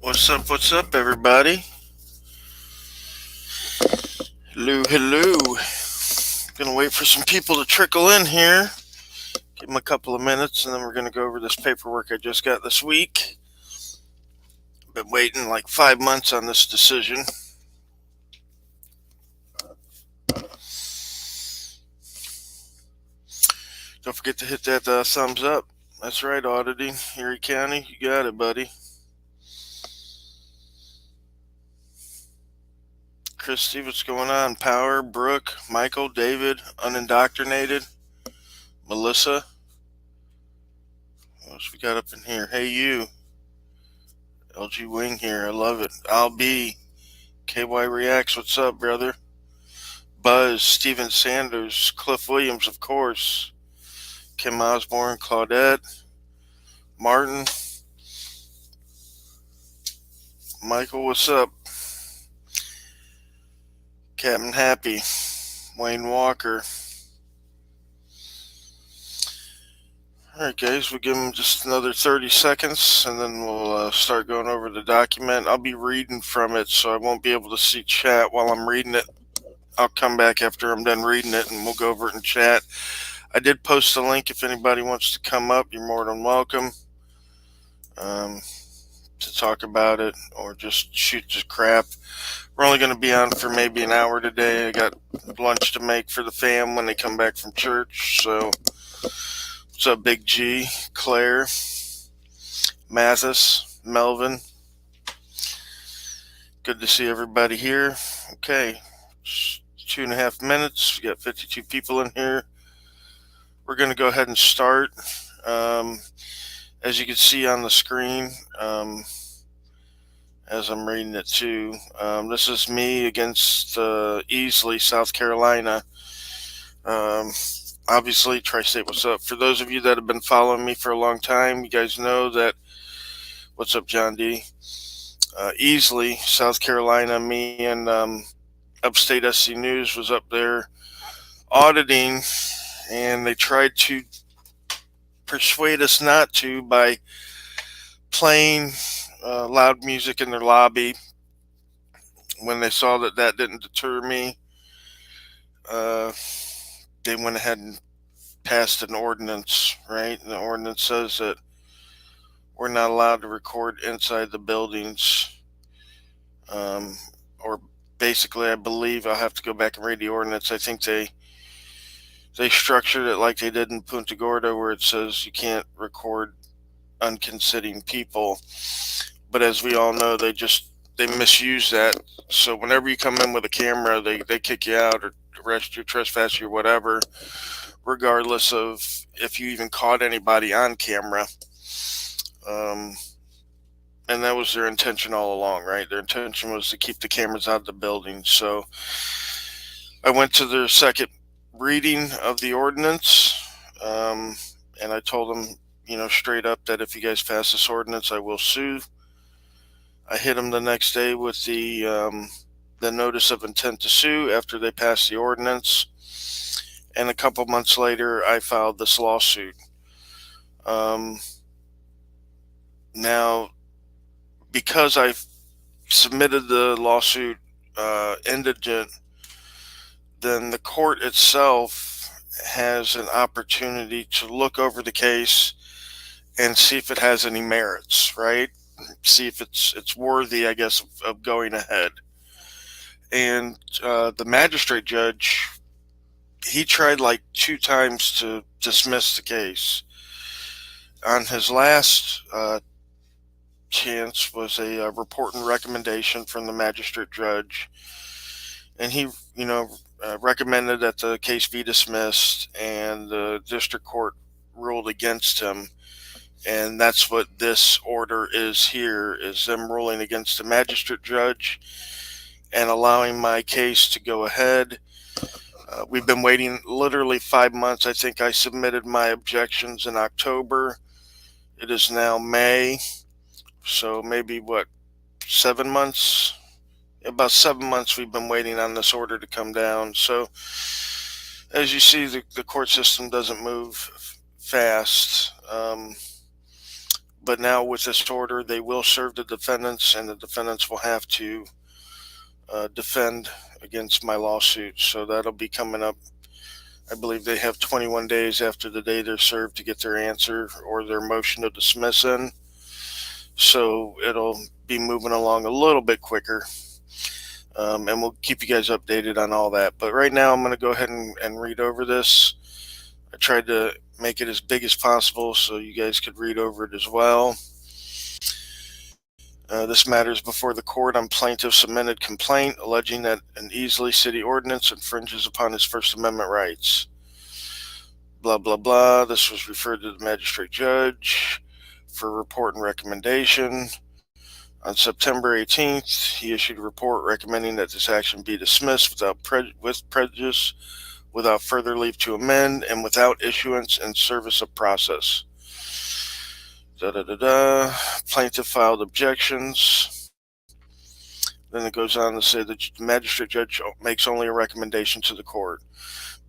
What's up, everybody? Hello, hello. Gonna wait for some people to trickle in here. Give them a couple of minutes, and then we're gonna go over this paperwork I just got this week. Been waiting like 5 months on this decision. Don't forget to hit that thumbs up. That's right, Auditing, Erie County. You got it, buddy. Christy, what's going on? Power, Brooke, Michael, David, Unindoctrinated, Melissa. What else we got up in here? Hey, you. LG Wing here. I love it. I'll be. KY Reacts. What's up, brother? Buzz, Steven Sanders, Cliff Williams, of course. Kim Osborne, Claudette, Martin, Michael, what's up? Captain Happy, Wayne Walker. Alright, guys, we'll give them just another 30 seconds and then we'll start going over the document. I'll be reading from it, so I won't be able to see chat while I'm reading it. I'll come back after I'm done reading it and we'll go over it in chat. I did post a link if anybody wants to come up. You're more than welcome to talk about it or just shoot the crap. We're only going to be on for maybe an hour today. I got lunch to make for the fam when they come back from church. So, what's up, Big G, Claire, Mathis, Melvin? Good to see everybody here. Okay, 2.5 minutes. We got 52 people in here. We're going to go ahead and start. As you can see on the screen, as I'm reading it too, this is me against Easley, South Carolina. Obviously, Tri-State, what's up? For those of you that have been following me for a long time, you guys know that, what's up, John D? Easley, South Carolina, me and Upstate SC News was up there auditing, and they tried to persuade us not to by playing loud music in their lobby. When they saw that that didn't deter me, they went ahead and passed an ordinance, right? And the ordinance says that we're not allowed to record inside the buildings, or basically, I believe I'll have to go back and read the ordinance. I think they structured it like they did in Punta Gorda, where it says you can't record unconsenting people. But as we all know, they misuse that. So whenever you come in with a camera, they kick you out or arrest you, trespass you, or whatever, regardless of if you even caught anybody on camera. And that was their intention all along, right? Their intention was to keep the cameras out of the building. So I went to their second reading of the ordinance, and I told them, straight up that if you guys pass this ordinance, I will sue. I hit them the next day with the notice of intent to sue after they passed the ordinance, and a couple months later, I filed this lawsuit. Now, because I submitted the lawsuit indigent, then the court itself has an opportunity to look over the case and see if it has any merits, right? See if it's worthy, I guess, of going ahead. And the magistrate judge, he tried like 2 times to dismiss the case. On his last chance was a report and recommendation from the magistrate judge, and he, recommended that the case be dismissed, and the district court ruled against him. And that's what this order is here, is them ruling against the magistrate judge and allowing my case to go ahead. We've been waiting literally 5 months. I think I submitted my objections in October. It is now May, so maybe 7 months? About 7 months we've been waiting on this order to come down. So as you see, the court system doesn't move fast. But now with this order, they will serve the defendants, and the defendants will have to defend against my lawsuit. So that'll be coming up. I believe they have 21 days after the day they're served to get their answer or their motion to dismiss in. So it'll be moving along a little bit quicker. And we'll keep you guys updated on all that. But right now, I'm going to go ahead and read over this. I tried to make it as big as possible so you guys could read over it as well. This matter is before the court on plaintiff's amended complaint alleging that an Easley City ordinance infringes upon his First Amendment rights. Blah, blah, blah. This was referred to the magistrate judge for report and recommendation. On September 18th, he issued a report recommending that this action be dismissed with prejudice, without further leave to amend, and without issuance and service of process. Plaintiff filed objections. Then it goes on to say that the magistrate judge makes only a recommendation to the court.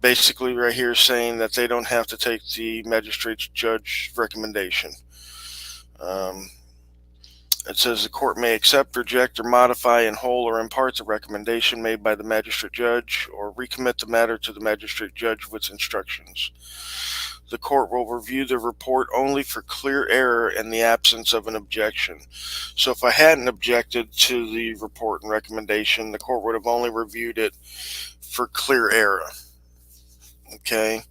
Basically, right here saying that they don't have to take the magistrate judge recommendation. It says the court may accept, reject, or modify in whole or in part the recommendation made by the magistrate judge, or recommit the matter to the magistrate judge with instructions. The court will review the report only for clear error in the absence of an objection. So if I hadn't objected to the report and recommendation, the court would have only reviewed it for clear error. Okay.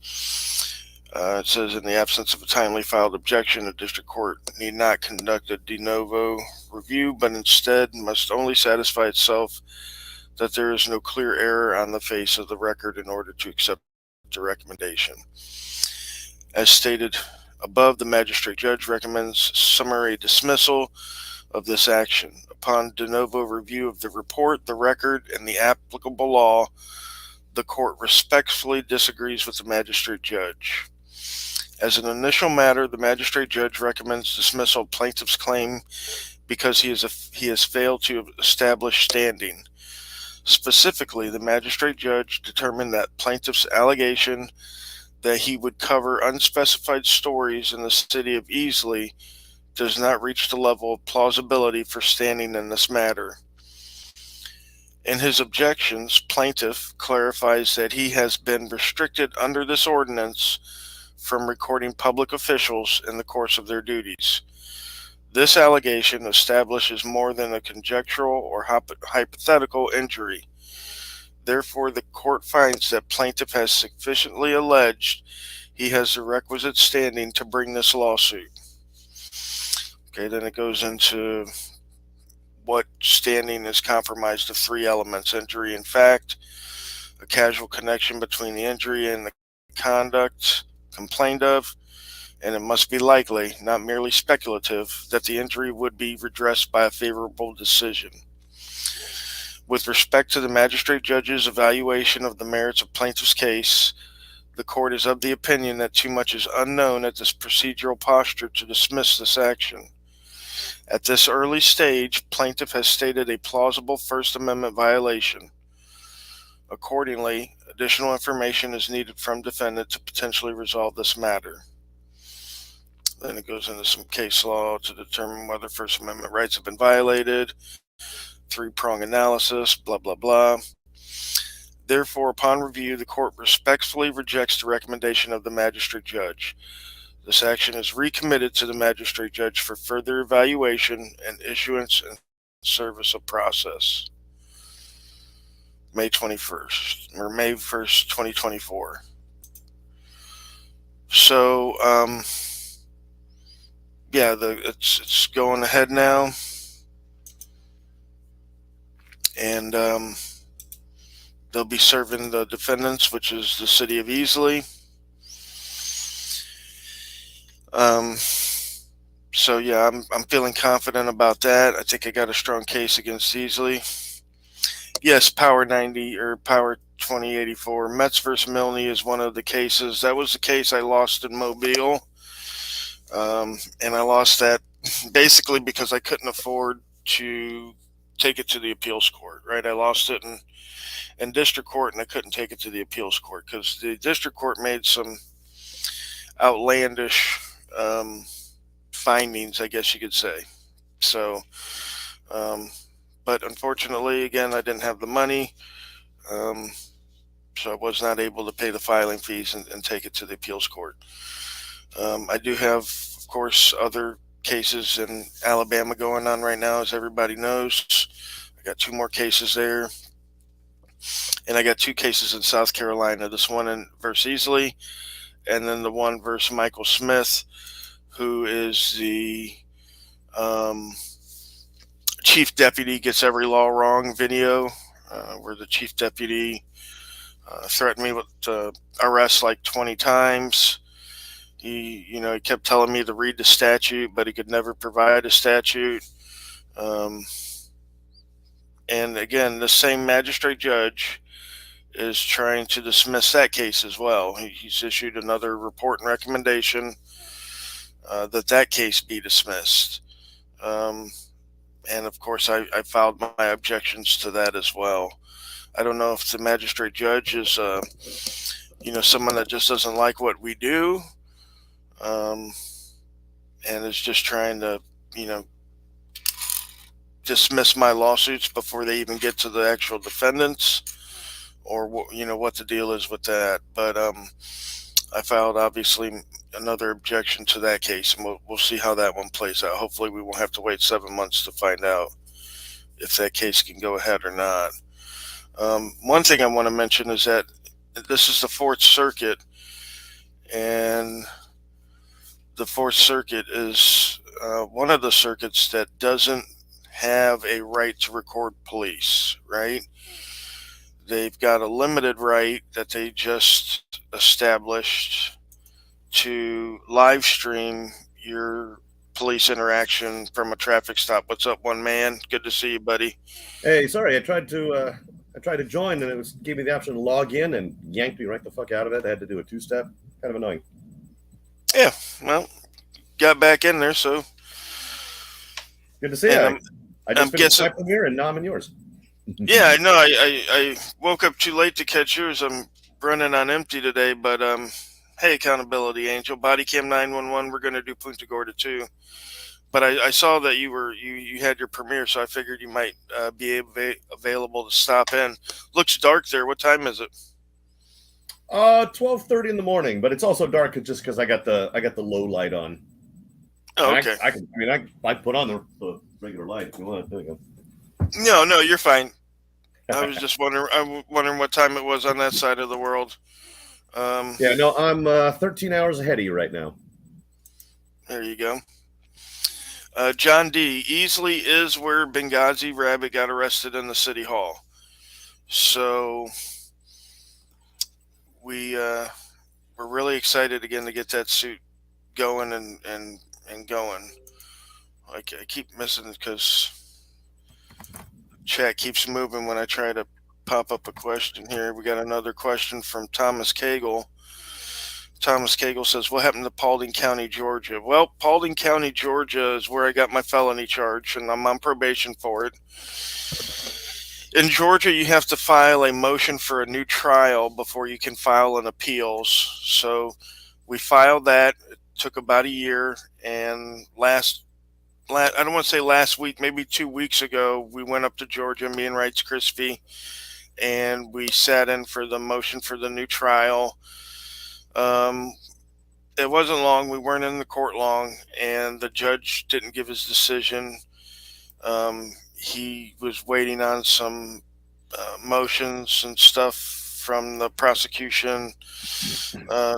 It says in the absence of a timely filed objection, the district court need not conduct a de novo review, but instead must only satisfy itself that there is no clear error on the face of the record in order to accept the recommendation. As stated above, the magistrate judge recommends summary dismissal of this action. Upon de novo review of the report, the record, and the applicable law, the court respectfully disagrees with the magistrate judge. As an initial matter, the magistrate judge recommends dismissal of plaintiff's claim because he has failed to establish standing. Specifically, the magistrate judge determined that plaintiff's allegation that he would cover unspecified stories in the city of Easley does not reach the level of plausibility for standing in this matter. In his objections, plaintiff clarifies that he has been restricted under this ordinance from recording public officials in the course of their duties. This allegation establishes more than a conjectural or hypothetical injury. Therefore, the court finds that plaintiff has sufficiently alleged he has the requisite standing to bring this lawsuit. Okay, then it goes into what standing is comprised of 3 elements: injury in fact, a causal connection between the injury and the conduct complained of, and it must be likely, not merely speculative, that the injury would be redressed by a favorable decision. With respect to the magistrate judge's evaluation of the merits of plaintiff's case, the court is of the opinion that too much is unknown at this procedural posture to dismiss this action. At this early stage, plaintiff has stated a plausible First Amendment violation. Accordingly, additional information is needed from defendant to potentially resolve this matter. Then it goes into some case law to determine whether First Amendment rights have been violated, 3-prong analysis, blah, blah, blah. Therefore, upon review, the court respectfully rejects the recommendation of the magistrate judge. This action is recommitted to the magistrate judge for further evaluation and issuance and service of process. May 21st, or May 1st, 2024. So, yeah, it's going ahead now. And they'll be serving the defendants, which is the city of Easley. So yeah, I'm feeling confident about that. I think I got a strong case against Easley. Yes, Power 90 or Power 2084. Metz versus Milne is one of the cases. That was the case I lost in Mobile. And I lost that basically because I couldn't afford to take it to the appeals court, right? I lost it in district court, and I couldn't take it to the appeals court because the district court made some outlandish findings, I guess you could say. So, um, but unfortunately, again, I didn't have the money. Um, so I was not able to pay the filing fees and take it to the appeals court. I do have, of course, other cases in Alabama going on right now, as everybody knows. I got two more cases there, and I got two cases in South Carolina. This one in versus Easley, and then the one versus Michael Smith, who is the um, chief deputy gets every law wrong video, where the chief deputy threatened me with arrest like 20 times. He kept telling me to read the statute, but he could never provide a statute. Um, and again, the same magistrate judge is trying to dismiss that case as well. He's issued another report and recommendation that case be dismissed. And of course, I filed my objections to that as well. I don't know if the magistrate judge is, someone that just doesn't like what we do, and is just trying to, dismiss my lawsuits before they even get to the actual defendants, or what the deal is with that. But I filed obviously another objection to that case, and we'll see how that one plays out. Hopefully, we won't have to wait 7 months to find out if that case can go ahead or not. One thing I want to mention is that this is the Fourth Circuit, and the Fourth Circuit is one of the circuits that doesn't have a right to record police, right? They've got a limited right that they just established to live stream your police interaction from a traffic stop. What's up, one man? Good to see you, buddy. Hey, sorry, I tried to join, and it gave me the option to log in and yanked me right the fuck out of it. I had to do a two-step. Kind of annoying. Yeah, well, got back in there, so good to see you. I just finished my premiere, and now I'm in yours. Yeah, I know. I woke up too late to catch yours. I'm running on empty today, but hey, accountability angel, body cam 911. We're going to do Punta Gorda too. But I saw that you had your premiere, so I figured you might be available to stop in. Looks dark there. What time is it? 12:30 in the morning, but it's also dark just because I got the low light on. Oh, okay. I put on the regular light if you want. There you go. No, you're fine. I was just wondering what time it was on that side of the world. Yeah, no, I'm 13 hours ahead of you right now. There you go. John D. Easley is where Benghazi Rabbit got arrested in the city hall. So we're really excited again to get that suit going and going. I keep missing it because chat keeps moving when I try to pop up a question here. We got another question from Thomas Cagle. Thomas Cagle says, what happened to Paulding County, Georgia? Well, Paulding County, Georgia is where I got my felony charge, and I'm on probation for it. In Georgia, you have to file a motion for a new trial before you can file an appeals. So we filed that. It took about a year, and I don't want to say last week, maybe 2 weeks ago, we went up to Georgia, me and Rights Crispy, and we sat in for the motion for the new trial. It wasn't long. We weren't in the court long, and the judge didn't give his decision. He was waiting on some motions and stuff from the prosecution,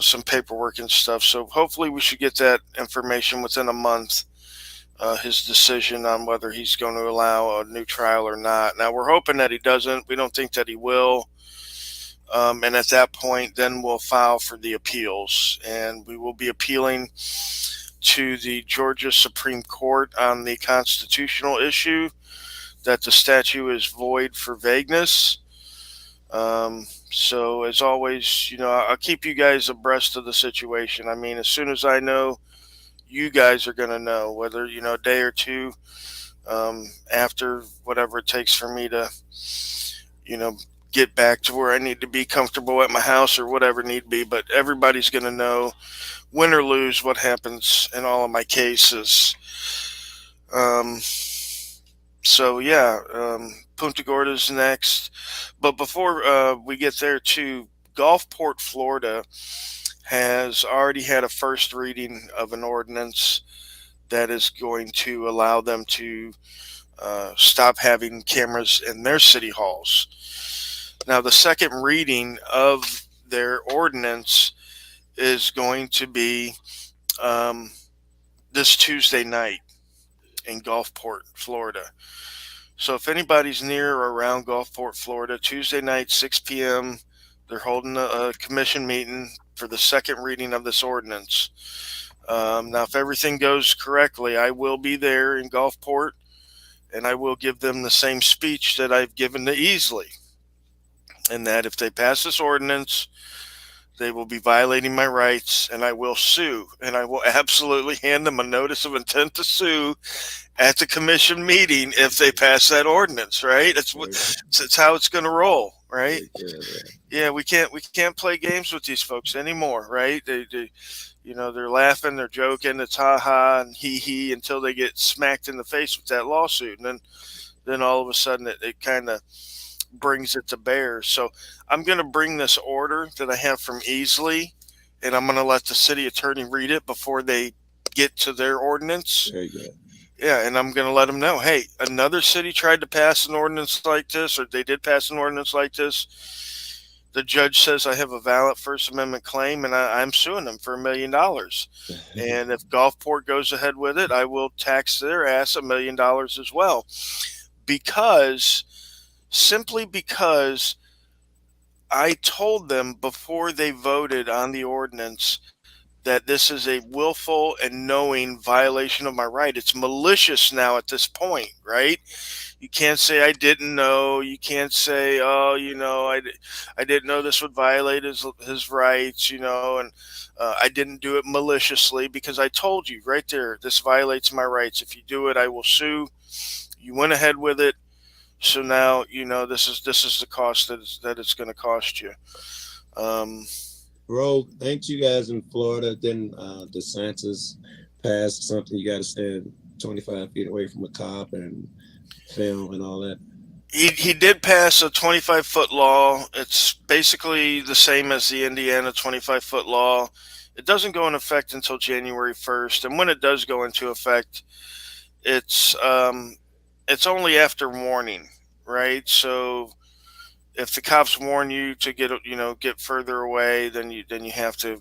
some paperwork and stuff. So hopefully we should get that information within a month. His decision on whether he's going to allow a new trial or not. Now, we're hoping that he doesn't. We don't think that he will. And at that point, then we'll file for the appeals. And we will be appealing to the Georgia Supreme Court on the constitutional issue that the statute is void for vagueness. So, as always, I'll keep you guys abreast of the situation. I mean, as soon as I know, you guys are going to know, whether a day or two after, whatever it takes for me to get back to where I need to be comfortable at my house or whatever need be. But everybody's going to know win or lose what happens in all of my cases. Um, so yeah, Punta Gorda's next. But before we get there, too, Gulfport, Florida, has already had a first reading of an ordinance that is going to allow them to stop having cameras in their city halls. Now, the second reading of their ordinance is going to be um, this Tuesday night in Gulfport, Florida. So if anybody's near or around Gulfport, Florida, Tuesday night, 6 p.m., they're holding a commission meeting for the second reading of this ordinance. Now, if everything goes correctly, I will be there in Gulfport, and I will give them the same speech that I've given to Easley, and that if they pass this ordinance, they will be violating my rights, and I will sue, and I will absolutely hand them a notice of intent to sue at the commission meeting if they pass that ordinance. Right? It's how it's going to roll. Right? Yeah, we can't play games with these folks anymore. Right? They they're laughing, they're joking, it's ha ha and hee hee until they get smacked in the face with that lawsuit, and then all of a sudden it kind of brings it to bear. So I'm going to bring this order that I have from Easley, and I'm going to let the city attorney read it before they get to their ordinance. Very good. Yeah, and I'm going to let them know, hey, another city tried to pass an ordinance like this, or they did pass an ordinance like this. The judge says I have a valid First Amendment claim, and I'm suing them for $1 million. And if Gulfport goes ahead with it, I will tax their ass $1 million as well. Simply because I told them before they voted on the ordinance that this is a willful and knowing violation of my right. It's malicious now at this point, right? You can't say I didn't know. You can't say, oh, I didn't know this would violate his rights, and I didn't do it maliciously, because I told you right there, this violates my rights. If you do it, I will sue. You went ahead with it. So now, this is the cost that it's going to cost you. Bro, ain't you guys in Florida? Didn't DeSantis pass something? You got to stand 25 feet away from a cop and film and all that. He did pass a 25-foot law. It's basically the same as the Indiana 25-foot law. It doesn't go into effect until January 1st, and when it does go into effect, it's only after warning, right? So if the cops warn you to get further away, then you have to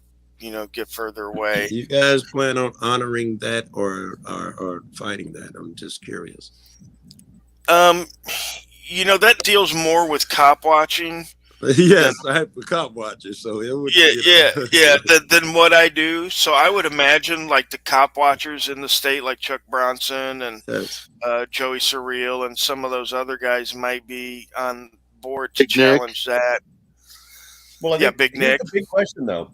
get further away. Do you guys plan on honoring that or fighting that? I'm just curious. That deals more with cop watching. Yes, I have a cop watcher, so it would. Yeah. Than what I do. So I would imagine like the cop watchers in the state, like Chuck Bronson and Yes. Joey Surreal, and some of those other guys might be on board to Big challenge that. Well, Yeah, Big Nick. The big question though,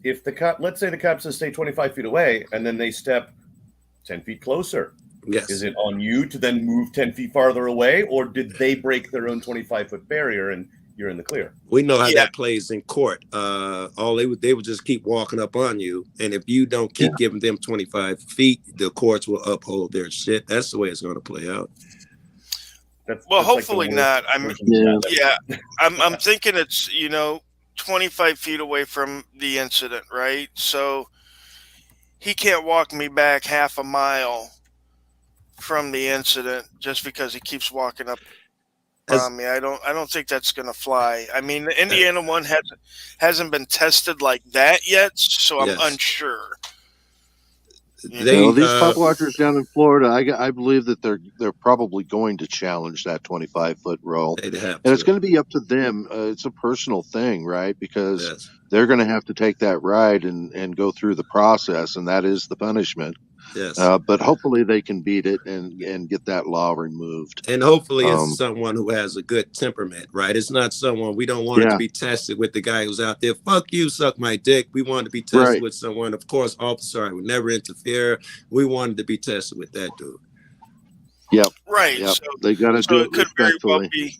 if the cop, let's say the cops just stay 25 feet away, and then they step 10 feet closer. Yes. Is it on you to then move 10 feet farther away, or did they break their own 25-foot barrier and you're in the clear? We know how that plays in court. They would just keep walking up on you, and if you don't keep giving them 25 feet, the courts will uphold their shit. That's the way it's going to play out. That's Hopefully not. Yeah. I'm thinking it's 25 feet away from the incident, right? So he can't walk me back half a mile from the incident just because he keeps walking up on me. I don't think that's going to fly. I mean, the Indiana one hasn't been tested like that yet, so I'm unsure. These cop watchers down in Florida, I believe that they're probably going to challenge that 25-foot rule, They'd have and it's to. going to be up to them. It's a personal thing, right? Because they're going to have to take that ride and go through the process, and that is the punishment. Yes. But hopefully they can beat it and get that law removed. And hopefully it's someone who has a good temperament, right? It's not someone, we don't want it to be tested with the guy who's out there, fuck you, suck my dick. We want to be tested with someone, of course, officer, I would never interfere. We wanted to be tested with that dude. Yep. Right. Yep. So they got to do it could very well respectfully. be.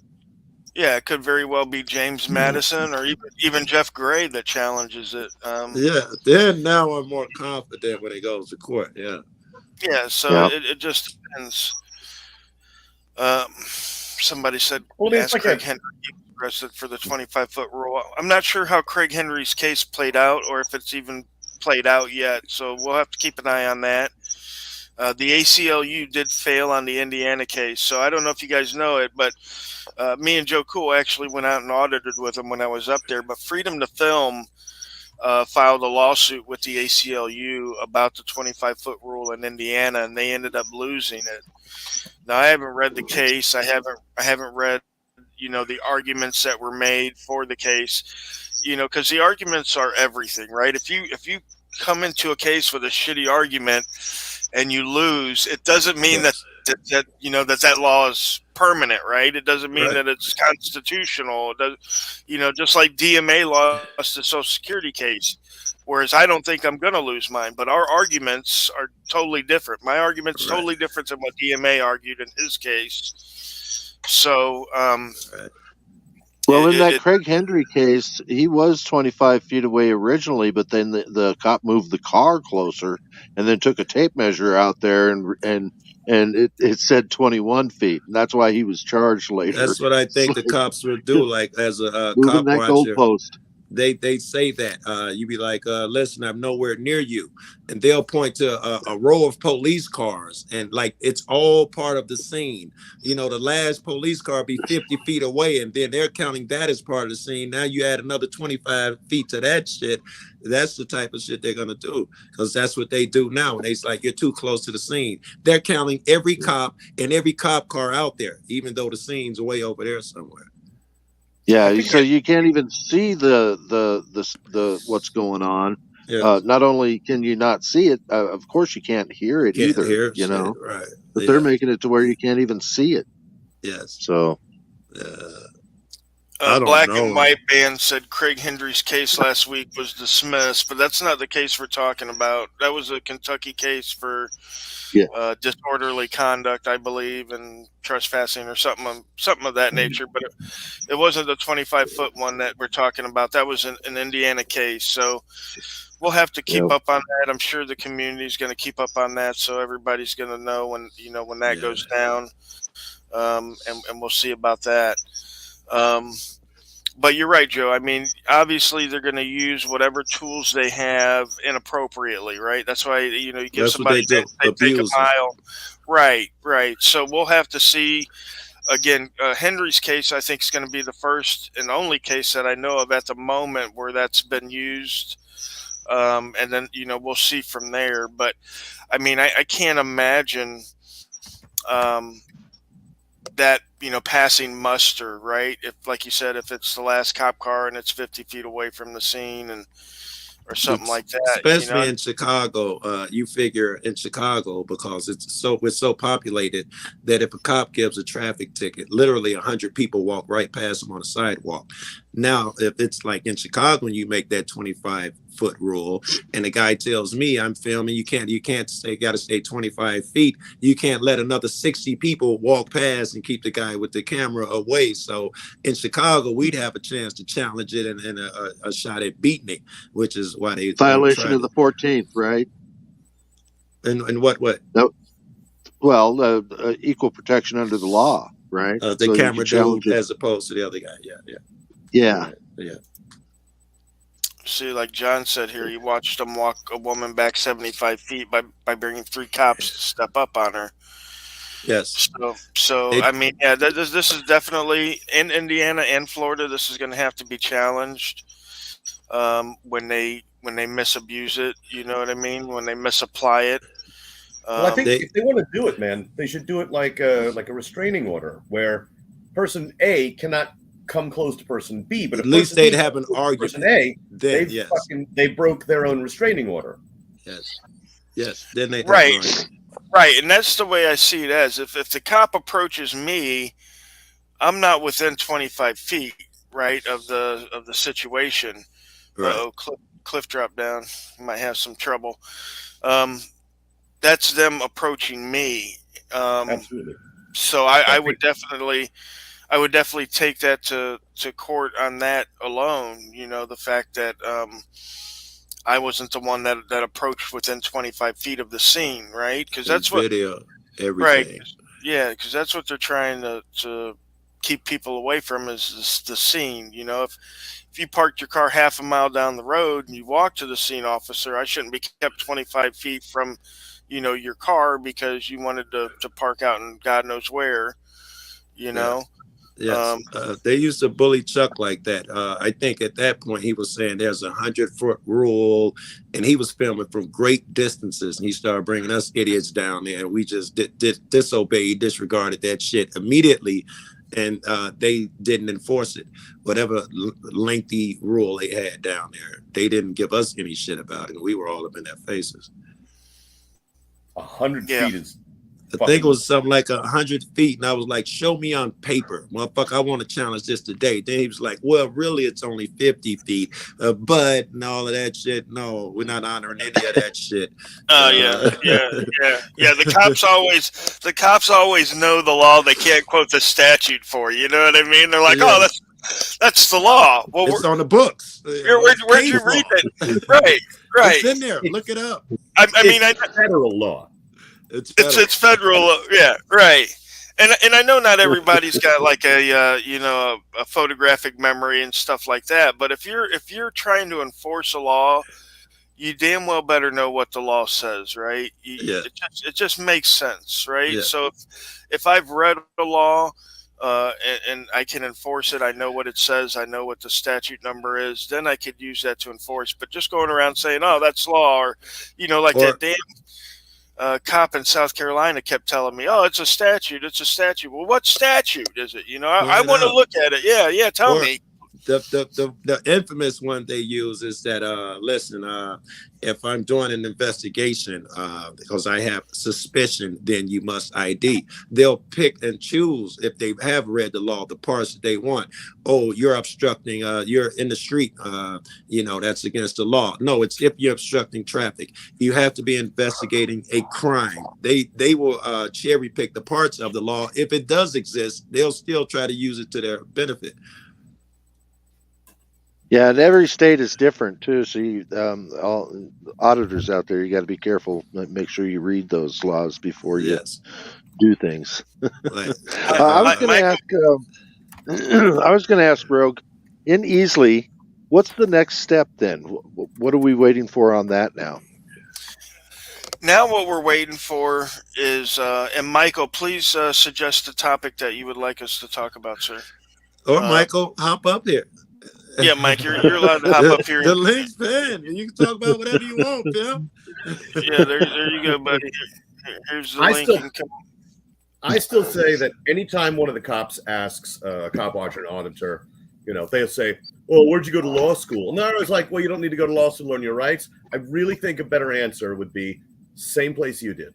Yeah, it could very well be James Madison or even Jeff Gray that challenges it. Yeah, then now I'm more confident when it goes to court. Yeah. Yeah, so Yeah. it just depends. Somebody said, Well, I mean, it's ask like a Craig Henry if he was arrested for the 25-foot rule. I'm not sure how Craig Henry's case played out or if it's even played out yet, so we'll have to keep an eye on that. The ACLU did fail on the Indiana case, so I don't know if you guys know it, but me and Joe Cool actually went out and audited with him when I was up there. But Freedom to Film filed a lawsuit with the ACLU about the 25-foot rule in Indiana, and they ended up losing it. Now I haven't read the case. I haven't read the arguments that were made for the case. Because the arguments are everything, right? If you come into a case with a shitty argument and you lose, it doesn't mean that Yes. that law is permanent, right? It doesn't mean Right. that it's constitutional. It does, just like DMA lost the Social Security case, whereas I don't think I'm going to lose mine. But our arguments are totally different. My argument's Right. totally different than what DMA argued in his case. So, Right. Well, in that Craig Henry case, he was 25 feet away originally, but then the cop moved the car closer and then took a tape measure out there and it said 21 feet. And that's why he was charged later. That's what I think the cops would do. Like as a Moving cop that watcher, goalpost. they say that you be like, listen, I'm nowhere near you, and they'll point to a row of police cars, and like it's all part of the scene. The last police car be 50 feet away, and then they're counting that as part of the scene. Now you add another 25 feet to that shit. That's the type of shit they're gonna do, because that's what they do now. And they's like, you're too close to the scene. They're counting every cop and every cop car out there, even though the scene's way over there somewhere. Yeah, so you can't even see the what's going on. Yeah. Not only can you not see it, of course you can't hear it Can't either. hear shit, right? But Yeah. they're making it to where you can't even see it. Yes. So. I don't Black know. and White Band said Craig Henry's case last week was dismissed, but that's not the case we're talking about. That was a Kentucky case for disorderly conduct, I believe, and trespassing or something of that nature. But it wasn't the 25-foot one that we're talking about. That was an Indiana case. So we'll have to keep up on that. I'm sure the community is going to keep up on that, so everybody's going to know when that goes down, and we'll see about that. But you're right, Joe. I mean, obviously they're going to use whatever tools they have inappropriately, right? That's why you give somebody they take a mile, right. So we'll have to see. Again, Henry's case, I think, is going to be the first and only case that I know of at the moment where that's been used. And then we'll see from there. But I mean, I can't imagine that passing muster, right? If, like you said, if it's the last cop car and it's 50 feet away from the scene or something like that, especially in Chicago. You figure in Chicago, because it's so populated, that if a cop gives a traffic ticket, literally 100 people walk right past them on the sidewalk. Now, if it's like in Chicago and you make that 25-foot rule, and the guy tells me I'm filming, you can't stay, got to stay 25 feet. You can't let another 60 people walk past and keep the guy with the camera away. So in Chicago, we'd have a chance to challenge it and a shot at beating it, which is why they violation of the 14th, right? And what? No, well, equal protection under the law, right? The so camera dude as opposed to the other guy. Yeah. See, like John said here, he watched them walk a woman back 75 feet by bringing 3 cops to step up on her. Yes. So I mean, yeah, this is definitely in Indiana and Florida. This is going to have to be challenged when they misabuse it. You know what I mean? When they misapply it. Well, I think if they want to do it, man, they should do it like a restraining order, where person A cannot come close to person B. But at least they'd have an argument. Person A, they broke their own restraining order. Yes. Then they right, and that's the way I see it as. If the cop approaches me, I'm not within 25 feet, right, of the situation. Right. Cliff drop down. Might have some trouble. That's them approaching me. Absolutely. So I would definitely. I would definitely take that to court on that alone. You know, the fact that I wasn't the one that approached within 25 feet of the scene, right? Because And that's what, video, right? everything. Yeah, because that's what they're trying to keep people away from is the scene. You know, if you parked your car half a mile down the road and you walk to the scene, officer, I shouldn't be kept 25 feet from, you know, your car because you wanted to park out in God knows where, you Yeah. know. Yes, they used to bully Chuck like that. I think at that point he was saying there's a 100-foot rule, and he was filming from great distances. And he started bringing us idiots down there, and we just disobeyed, disregarded that shit immediately, and they didn't enforce it. Whatever lengthy rule they had down there, they didn't give us any shit about it. And we were all up in their faces. 100 Yeah. feet is. I think it was something like 100 feet. And I was like, show me on paper. Motherfucker, I want to challenge this today. Then he was like, well, really, it's only 50 feet. But and all of that shit. No, we're not honoring any of that shit. Yeah. The cops always know the law. They can't quote the statute for you. You know what I mean? They're like, oh, that's the law. Well, it's on the books. Where'd you read it? Right. It's in there. Look it up. I mean, it's federal law. It's federal, yeah, right. And I know not everybody's got like a a photographic memory and stuff like that. But if you're trying to enforce a law, you damn well better know what the law says, right? It just makes sense, right? Yeah. So if I've read a law and I can enforce it, I know what it says, I know what the statute number is, then I could use that to enforce. But just going around saying, "Oh, that's law," or that damn cop in South Carolina kept telling me, "Oh, it's a statute. It's a statute." Well, what statute is it? You know, I want to look at it. Yeah. Tell me. The infamous one they use is that listen, if I'm doing an investigation because I have suspicion, then you must ID. They'll pick and choose if they have read the law, the parts that they want. Oh, you're obstructing, you're in the street, that's against the law. No, it's if you're obstructing traffic. You have to be investigating a crime. They will cherry pick the parts of the law. If it does exist, they'll still try to use it to their benefit. Yeah, and every state is different too. So all auditors out there, you got to be careful. Make sure you read those laws before you do things. I was going to ask Rogue, in Easley, what's the next step then? What are we waiting for on that now? Now what we're waiting for is, and Michael, please suggest a topic that you would like us to talk about, sir. Or Michael, hop up here. Yeah, Mike, you're allowed to hop up here. The link's pinned, and you can talk about whatever you want, Phil. Yeah, there you go, buddy. Here's the link. I still say that anytime one of the cops asks a cop watcher, an auditor, they'll say, "Well, where'd you go to law school?" And they're always like, "Well, you don't need to go to law school to learn your rights." I really think a better answer would be same place you did.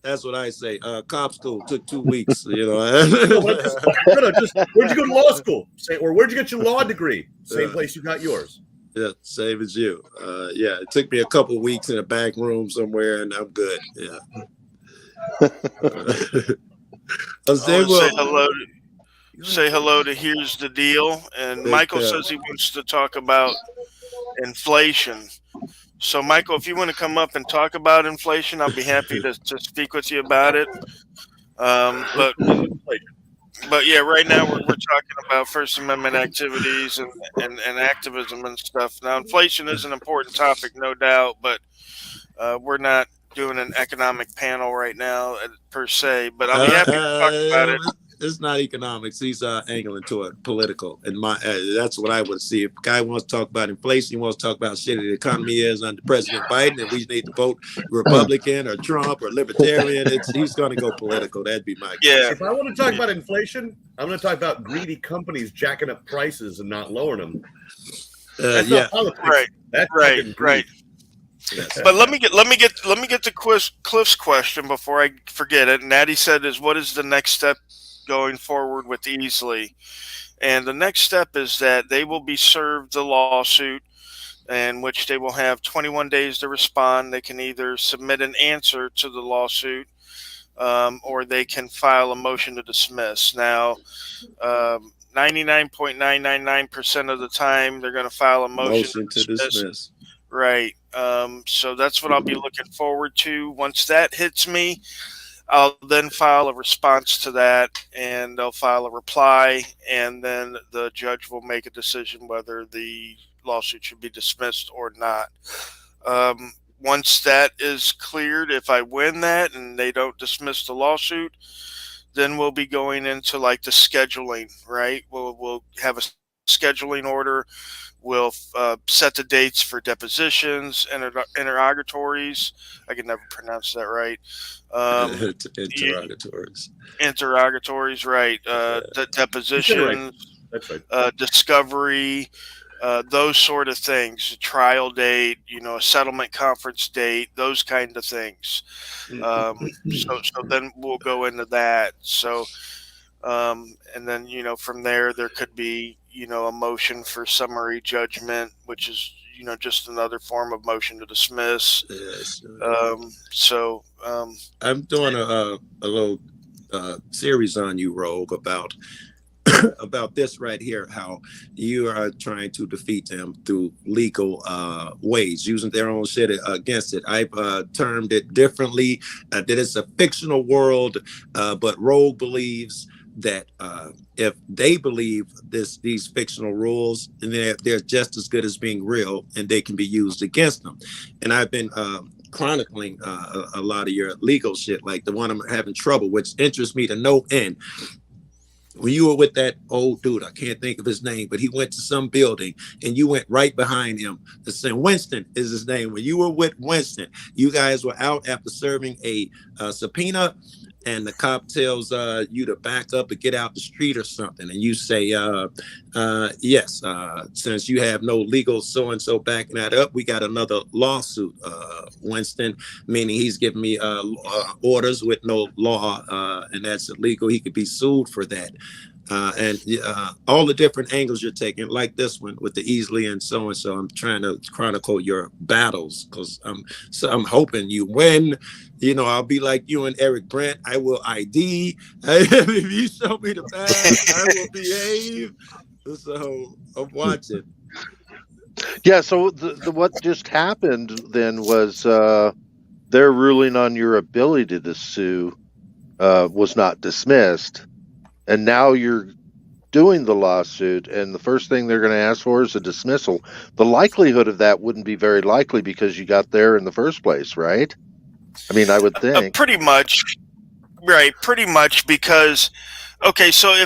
That's what I say. Cop school took 2 weeks. Where'd you go to law school? Or where'd you get your law degree? Same place you got yours. Yeah, same as you. It took me a couple of weeks in a back room somewhere, and I'm good. Yeah. Say hello to Here's the Deal. And Michael says he wants to talk about inflation. So, Michael, if you want to come up and talk about inflation, I'll be happy to speak with you about it. But yeah, right now we're talking about First Amendment activities and activism and stuff. Now, inflation is an important topic, no doubt, but we're not doing an economic panel right now per se. But I'll be happy to talk about it. It's not economics. He's angling toward political, and that's what I would see. If a guy wants to talk about inflation, he wants to talk about shit the economy is under President Biden, and we need to vote Republican or Trump or Libertarian. He's going to go political. That'd be my guess. If I want to talk about inflation, I'm going to talk about greedy companies jacking up prices and not lowering them. That's not politics. Right. That's right. Yes. But let me get to Cliff's question before I forget it. And that he said is, what is the next step going forward with Easley? And the next step is that they will be served the lawsuit, in which they will have 21 days to respond. They can either submit an answer to the lawsuit, or they can file a motion to dismiss. Now, 99.999% of the time, they're going to file a motion Motion to to dismiss. dismiss. Right. So that's what I'll be looking forward to. Once that hits me, I'll then file a response to that, and they'll file a reply, and then the judge will make a decision whether the lawsuit should be dismissed or not. Once that is cleared, if I win that and they don't dismiss the lawsuit, then we'll be going into like the scheduling, right? We'll have a scheduling order. We'll set the dates for depositions, interrogatories. I can never pronounce that right. Interrogatories. Interrogatories, right? Depositions, That's right. Discovery, those sort of things. A trial date, a settlement conference date, those kind of things. So then we'll go into that. So, and then from there could be a motion for summary judgment, which is just another form of motion to dismiss. Yes. I'm doing a little series on you, Rogue, about this right here, how you are trying to defeat them through legal ways, using their own shit against it. I've termed it differently, that it's a fictional world, but Rogue believes that if they believe these fictional rules, and they're just as good as being real, and they can be used against them. And I've been chronicling a lot of your legal shit, like the one I'm having trouble, which interests me to no end. When you were with that old dude, I can't think of his name, but he went to some building and you went right behind him. The same Winston is his name. When you were with Winston, you guys were out after serving a subpoena, and the cop tells you to back up and get out the street or something. And you say, yes, since you have no legal so-and-so backing that up, we got another lawsuit, Winston, meaning he's giving me orders with no law, and that's illegal. He could be sued for that. And all the different angles you're taking, like this one with the Easley and so. I'm trying to chronicle your battles, because I'm hoping you win. I'll be like you and Eric Brandt. I will ID. If you show me the path, I will behave. So I'm watching. Yeah. So what just happened then was their ruling on your ability to sue was not dismissed. And now you're doing the lawsuit, and the first thing they're going to ask for is a dismissal. The likelihood of that wouldn't be very likely because you got there in the first place, right? I mean, I would think. Pretty much. Right, pretty much, because, okay, so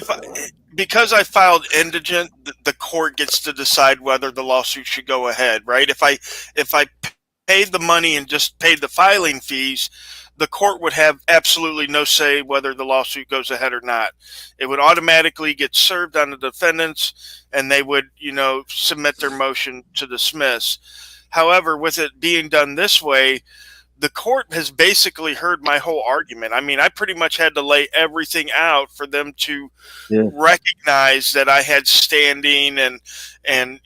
because I filed indigent, the court gets to decide whether the lawsuit should go ahead, right? If I paid the money and just paid the filing fees, the court would have absolutely no say whether the lawsuit goes ahead or not. It would automatically get served on the defendants, and they would, submit their motion to dismiss. However, with it being done this way, the court has basically heard my whole argument. I mean, I pretty much had to lay everything out for them to recognize that I had standing and an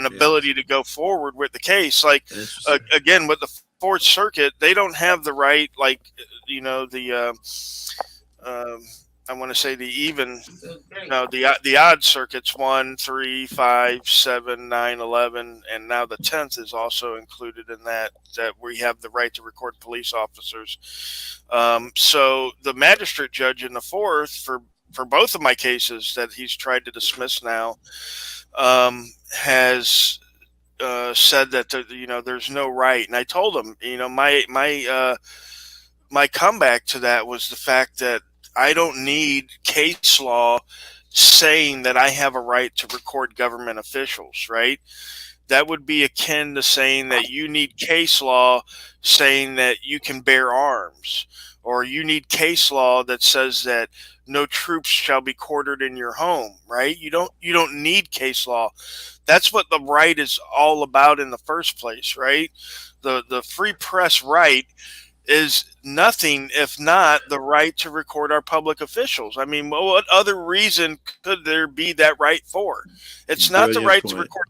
ability to go forward with the case. Like, again, with the Fourth Circuit, they don't have the right, like, I want to say the odd circuits, 1, 3, 5, 7, 9, 11, and now the 10th is also included in that we have the right to record police officers. So the magistrate judge in the Fourth, for both of my cases that he's tried to dismiss now, has said that there's no right. And I told him, my comeback to that was the fact that I don't need case law saying that I have a right to record government officials, right? That would be akin to saying that you need case law saying that you can bear arms, or you need case law that says that no troops shall be quartered in your home, right? You don't need case law. That's what the right is all about in the first place, right? The free press right is nothing if not the right to record our public officials. I mean, what other reason could there be that right for? It's not the right to record.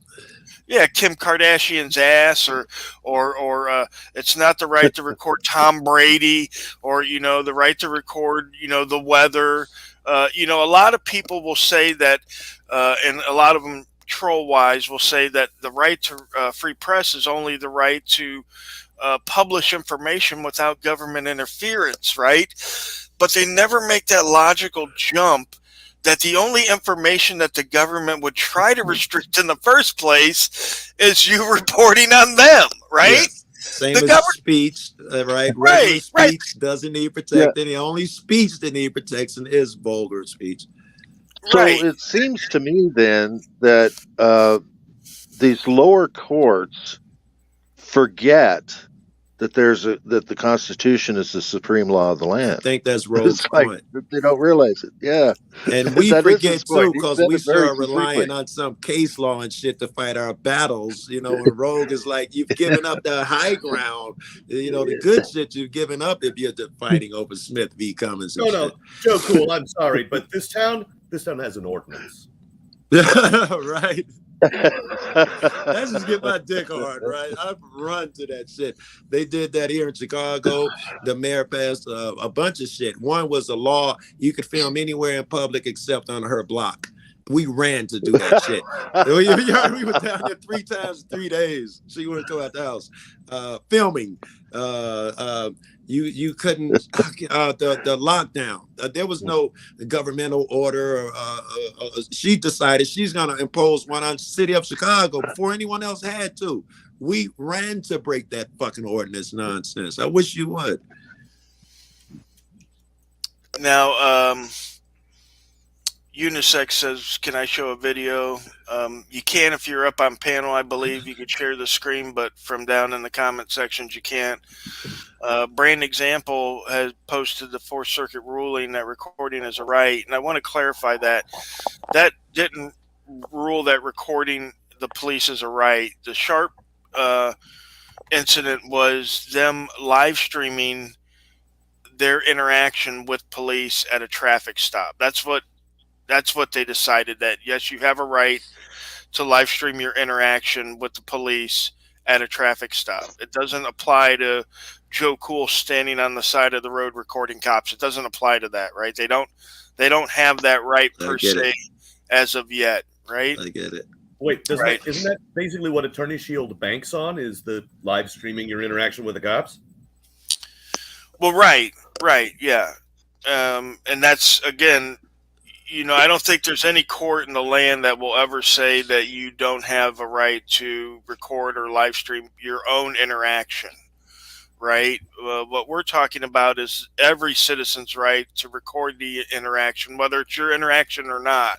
yeah, Kim Kardashian's ass, or it's not the right to record Tom Brady, or the right to record the weather. A lot of people will say that, and a lot of them troll wise will say that the right to free press is only the right to publish information without government interference, right? But they never make that logical jump that the only information that the government would try to restrict in the first place is you reporting on them, right? Yes. Same The as government, speech, right? Regular right, right. speech doesn't need protecting. The only speech that need protection is vulgar speech. So Right. it seems to me then that these lower courts forget that that the Constitution is the supreme law of the I land. think that's Rogue's It's like point. they don't realize it. Yeah, And we that is forget his too, point. He because said we it very start relying succinctly. on some case law and shit to fight our battles. And Rogue is like, you've given up the high ground. The good shit you've given up if you're fighting over Smith v. Cummins and No, Joe Cool, I'm sorry, but this town has an ordinance. shit. Right. Let's just get my dick hard, right? I've run to that shit. They did that here in Chicago. The mayor passed a bunch of shit. One was a law you could film anywhere in public except on her block. We ran to do that shit. We were down there 3 times in 3 days. She wouldn't go out the house. Filming. You couldn't. The lockdown. There was no governmental order. She decided she's gonna impose one on the city of Chicago before anyone else had to. We ran to break that fucking ordinance nonsense. I wish you would. Now, Unisex says, "Can I show a video?" You can if you're up on panel. I believe you could share the screen, but from down in the comment sections, you can't. Brand Example has posted the Fourth Circuit ruling that recording is a right, and I want to clarify that didn't rule that recording the police is a right. The Sharp incident was them live streaming their interaction with police at a traffic stop. That's what they decided, that yes, you have a right to live stream your interaction with the police at a traffic stop. It doesn't apply to Joe Cool standing on the side of the road recording cops. It doesn't apply to that, right? They don't have that right per se as of yet, right? I get it. Wait, isn't that basically what Attorney Shield banks on, is the live streaming your interaction with the cops? Well, right, yeah. And that's, again, I don't think there's any court in the land that will ever say that you don't have a right to record or live stream your own interaction, right? What we're talking about is every citizen's right to record the interaction, whether it's your interaction or not.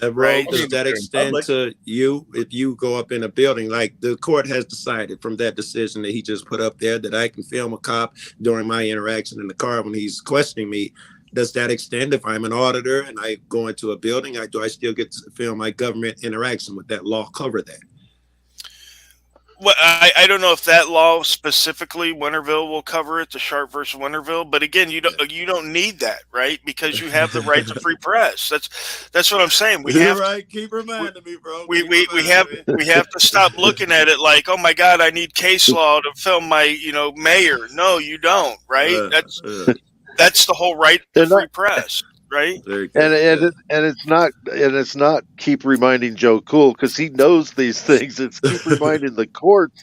Right? Does that extend to you if you go up in a building? Like the court has decided from that decision that he just put up there that I can film a cop during my interaction in the car when he's questioning me. Does that extend if I'm an auditor and I go into a building? Do I still get to film my government interaction? Would that law cover that? Well, I don't know if that law specifically, Winterville will cover it, the Sharp versus Winterville. But again, you don't need that, right? Because you have the right to free press. That's what I'm saying. We have right. Keep reminding me, bro. We have to stop looking at it like, oh my God, I need case law to film my mayor. No, you don't, right? That's the whole right to free press. Right, and it's not keep reminding Joe Cool because he knows these things. It's keep reminding the courts.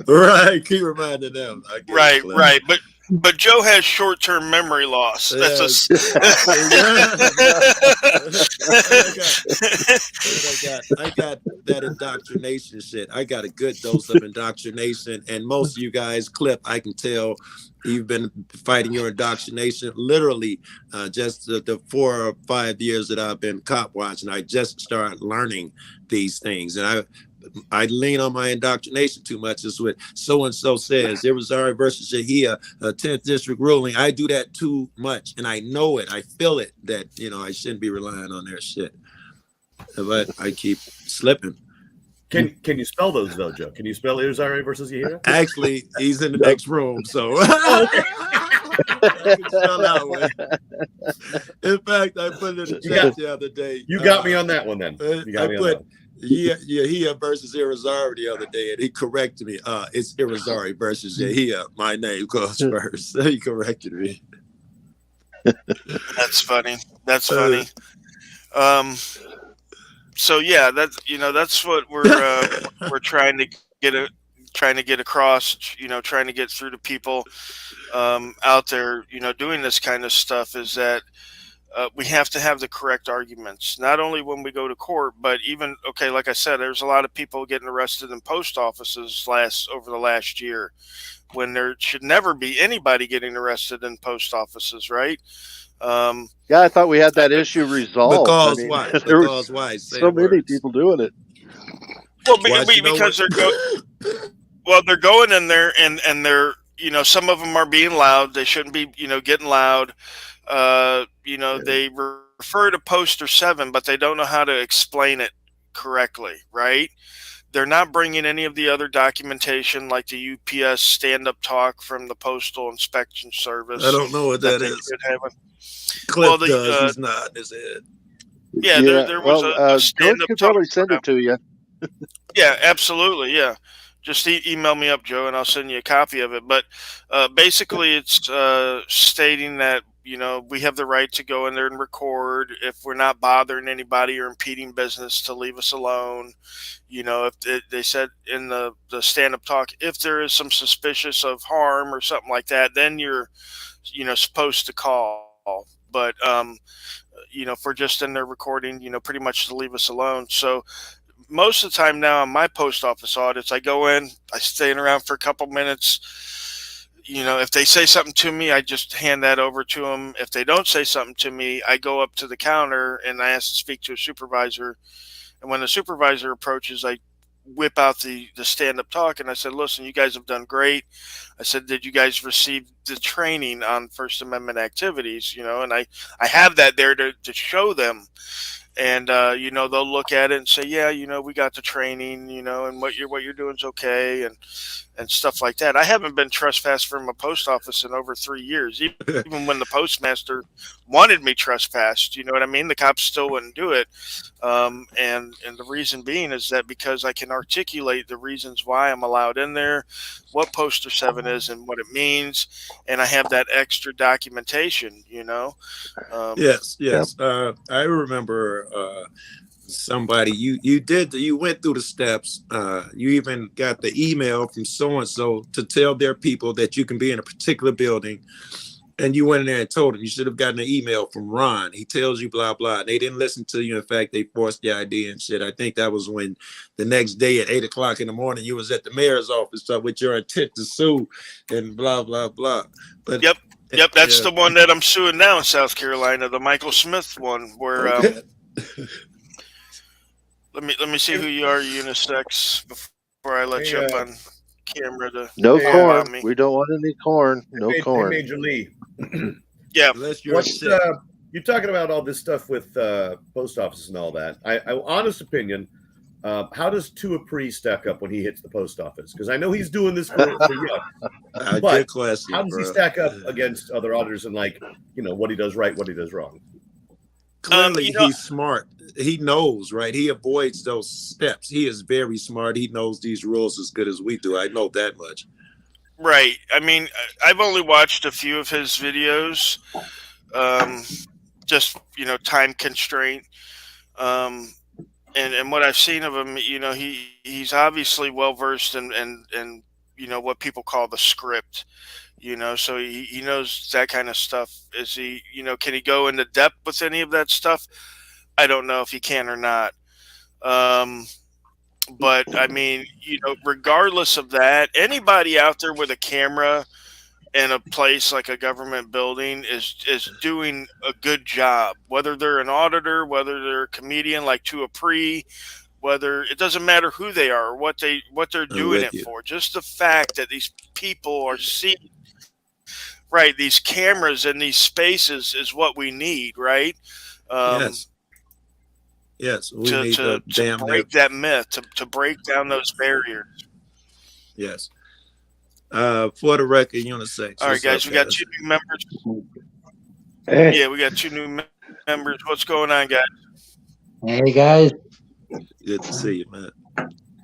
Right, keep reminding them. Right. But Joe has short-term memory loss. That's I got that indoctrination shit. I got a good dose of indoctrination, and most of you guys clip. I can tell you've been fighting your indoctrination literally just the 4 or 5 years that I've been cop watching. I just started learning these things, and I lean on my indoctrination too much. Is what so-and-so says. Irizarry versus Shahia, 10th district ruling. I do that too much, and I know it. I feel it that I shouldn't be relying on their shit, but I keep slipping. Can you spell those though, Joe? Can you spell Irizarry versus Shahia? Actually, he's in the next room, so. I can spell that way. In fact, I put it in the chat the other day. You got me on that one then. Yahia versus Irizarry the other day, and he corrected me. It's Irizarry versus Yahia. My name goes first. He corrected me. That's funny. That's funny. So yeah, that's what we're trying to get across. Trying to get through to people out there. Doing this kind of stuff is that we have to have the correct arguments, not only when we go to court, but even like I said, there's a lot of people getting arrested in post offices over the last year, when there should never be anybody getting arrested in post offices, right? Yeah, I thought we had that issue resolved. Because why? There were Because why? Say so the many words. people doing it. Well, because they're going in there and they're some of them are being loud. They shouldn't be getting loud. They refer to poster 7, but they don't know how to explain it correctly, right? They're not bringing any of the other documentation, like the UPS stand-up talk from the Postal Inspection Service. I don't know what that is. Cliff does. He's nodding his head. Yeah, there was a stand-up George could talk. probably send it to you. Yeah, absolutely. Yeah. Just email me up, Joe, and I'll send you a copy of it. But basically, it's stating that we have the right to go in there and record if we're not bothering anybody or impeding business, to leave us alone. If they said in the stand-up talk, if there is some suspicious of harm or something like that, then you're supposed to call. But if we're just in there recording, pretty much to leave us alone. So most of the time now on my post office audits, I go in, I stay around for a couple minutes. If they say something to me, I just hand that over to them. If they don't say something to me, I go up to the counter and I ask to speak to a supervisor. And when the supervisor approaches, I whip out the stand-up talk and I said, listen, you guys have done great. I said, did you guys receive the training on First Amendment activities? And I have that there to show them. And they'll look at it and say, yeah, we got the training, and what you're doing is okay, and stuff like that. I haven't been trespassed from a post office in over 3 years. Even when the postmaster wanted me trespassed, you know what I mean? The cops still wouldn't do it. And the reason being is that because I can articulate the reasons why I'm allowed in there, what poster 7 is and what it means, and I have that extra documentation, Yes. I remember somebody you went through the steps. You even got the email from so-and-so to tell their people that you can be in a particular building, and you went in there and told them. You should have gotten an email from Ron. He tells you blah blah. They didn't listen to you. In fact, they forced the ID and shit. I think that was when the next day at 8 o'clock in the morning you was at the mayor's office with your intent to sue and blah blah blah. But Yep, that's the one that I'm suing now in South Carolina, the Michael Smith one, where let me see who you are, unisex, before I let you up on camera to no corn. about me. We don't want any corn. No corn. Major Lee. Yeah. You're talking about all this stuff with post offices and all that. I honest opinion, how does Tuapre stack up when he hits the post office? Because I know he's doing this for you. Good question. How does he stack up against other auditors and what he does right, what he does wrong? Clearly, he's smart. He knows, right? He avoids those steps. He is very smart. He knows these rules as good as we do. I know that much. Right. I mean, I've only watched a few of his videos. Just time constraint. And what I've seen of him, he's obviously well versed in what people call the script. So he knows that kind of stuff. Is he, can he go into depth with any of that stuff? I don't know if he can or not. But I mean, regardless of that, anybody out there with a camera in a place like a government building is doing a good job. Whether they're an auditor, whether they're a comedian like Tuapre, whether it doesn't matter who they are or what they're doing it for. Just the fact that these people are seeing. Right, these cameras in these spaces is what we need, right? Yes. We need to break that myth, to break down those barriers. Yes. For the record, unisex. All right, guys, we got 2 new members. Hey. Yeah, we got 2 new members. What's going on, guys? Hey, guys. Good to see you, man.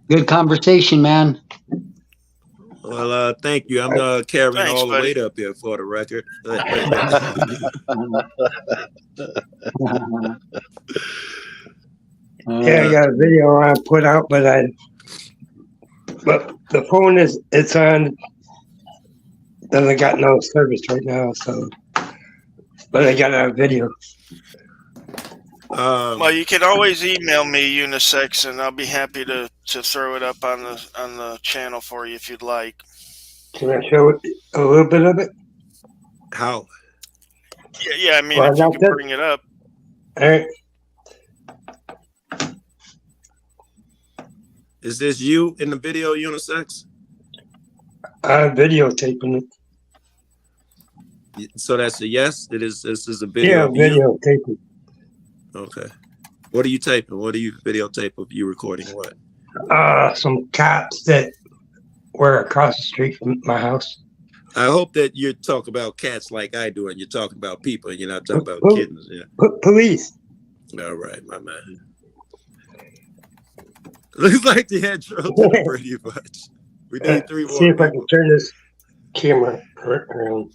Good conversation, man. Well, thank you. I'm carrying Thanks, all the buddy. weight up here for the record. Yeah, I got a video I put out, but the phone it's on. Doesn't got no service right now, so. But I got a video. Well, you can always email me unisex, and I'll be happy to throw it up on the channel for you if you'd like. Can I show a little bit of it? How? Yeah. I mean, Well, if you that's can it. bring it up. All right. Is this you in the video, unisex? I'm videotaping it. So that's a yes. This is a Yeah, video of you. videotaping. Okay. What are you taping? What are you videotape of you recording? What? Some cops that were across the street from my house. I hope that you talk about cats like I do, and you're talking about people, and you're not talking about kittens. Yeah. Police. All right, my man. Looks like the intro to the pretty much. We need 3 more. See if I people. can turn this camera around.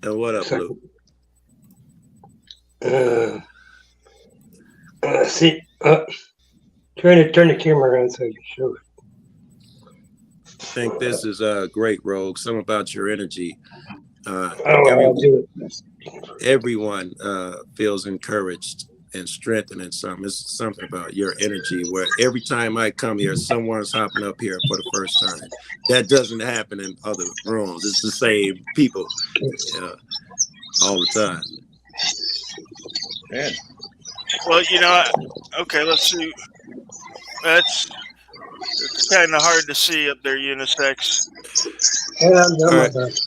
And what up, Lou? See, trying to turn the camera around so I can show it. I think this is great, Rogue. Something about your energy. I'll do it. Everyone feels encouraged and strengthened in something. It's something about your energy where every time I come here, someone's hopping up here for the first time. That doesn't happen in other rooms. It's the same people all the time. Man. Well, okay, let's see. It's kind of hard to see up there, unisex. And I'm done All with that.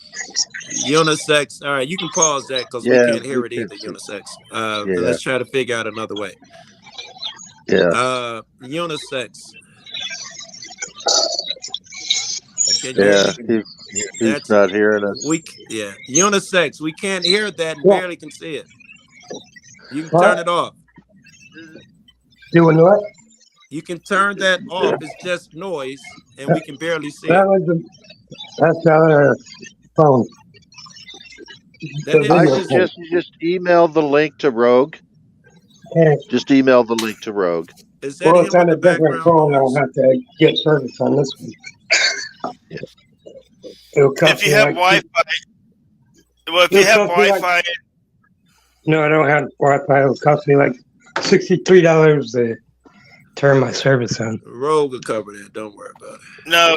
Unisex. All right, you can pause that because we can't hear it either, unisex. Let's try to figure out another way. Yeah. Unisex. He's not hearing us. Unisex. We can't hear that and barely can see it. You can turn it off. Doing what? You can turn that off. It's just noise, and we can barely see That it. was that's our phone. That I is suggest you just email the link to Rogue. Yeah. Just email the link to Rogue. Is that Well, him it's on with a the different background phone. noise? I'll have to get service on this one. It'll cost If you me have like Wi-Fi, well, if you have Wi-Fi, no, I don't have Wi-Fi. It'll cost me like $63 to turn my service on. Rogue will cover that. Don't worry about it. no,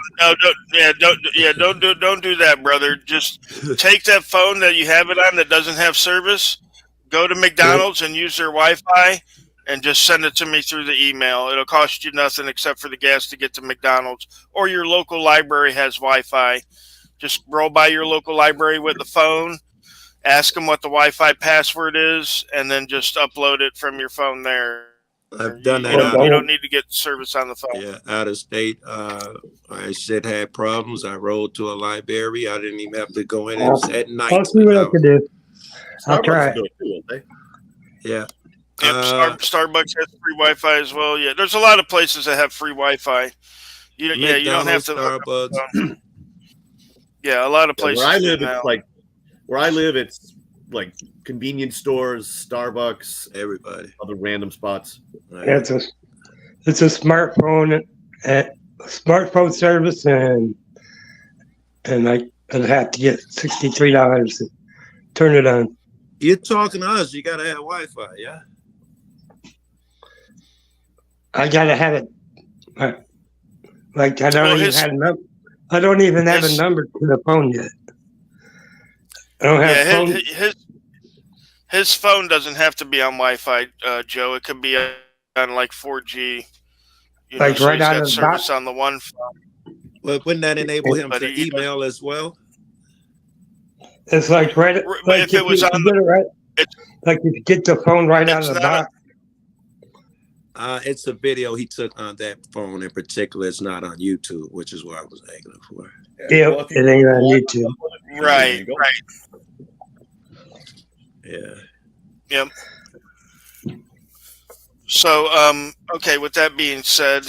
don't do that, brother. Just take that phone that you have it on that doesn't have service, go to McDonald's and use their Wi-Fi, and just send it to me through the email. It'll cost you nothing except for the gas to get to McDonald's, or your local library has Wi-Fi. Just roll by your local library with the phone, ask them what the Wi-Fi password is, and then just upload it from your phone there. I've done that. You don't need to get service on the phone. Yeah, out of state. I shit had problems. I rode to a library. I didn't even have to go in. It was at night. I'll see what I can do. I'll try. Starbucks do it too, don't they? Yeah. Yep, Starbucks has free Wi-Fi as well. Yeah, there's a lot of places that have free Wi-Fi. You don't have to. Starbucks. Yeah, a lot of places. Where I live, now. it's like convenience stores, Starbucks, everybody, other random spots. Right. Yeah, it's a smartphone service, and like I'd have to get $63 to turn it on. You're talking to us. You gotta have Wi-Fi, yeah. I gotta have it. Like I don't even have a number to the phone yet. I don't have phone. His phone doesn't have to be on Wi-Fi, Joe. It could be on like 4G. Like right out of the service box? on the one phone. Well, wouldn't that enable him to email as well? It's like right. Like if it was on like if you get the phone right out of the box. It's a video he took on that phone in particular. It's not on YouTube, which is what I was angling for. Yeah, well, it ain't on YouTube. Right. Yeah. Yep. So, okay. With that being said,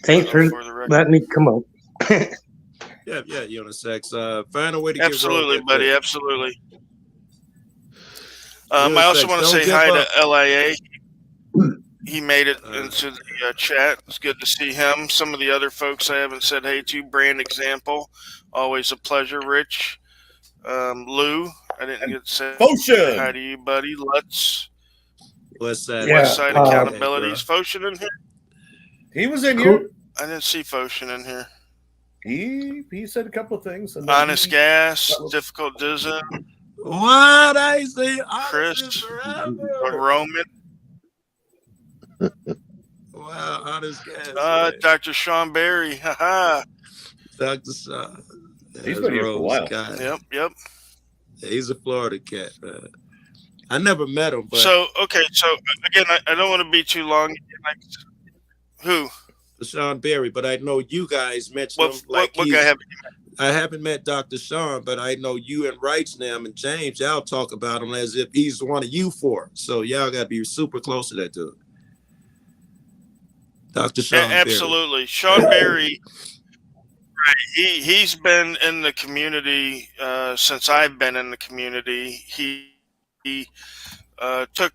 thanks for letting me come up. Yeah, unisex. Find a way to absolutely, get buddy. there. Absolutely. I also want to say hi to LIA. He made it into the chat. It's good to see him. Some of the other folks I haven't said hey to. Brand Example, always a pleasure. Rich, Lou, I didn't get to say hi to you, buddy. West Side Accountability. Is Foshin in here? He was in here. I didn't see Foshin in here. He said a couple of things. Honest Gas, Difficult Dizzin. What I say, Chris, Roman. Wow, Honest Gas. Dr. Sean Berry. Haha. Dr. Sean. He's been here for a while. Yep. Yeah, he's a Florida cat, man. I never met him. But so, okay. So, again, I don't want to be too long. Who? Sean Berry, but I know you guys mentioned him. What guy I haven't met Dr. Sean, but I know you and Wrightsnam and James, y'all talk about him as if he's one of you four. So y'all got to be super close to that dude. Dr. Sean absolutely. Berry. Sean Berry, right, he's been in the community since I've been in the community. He took,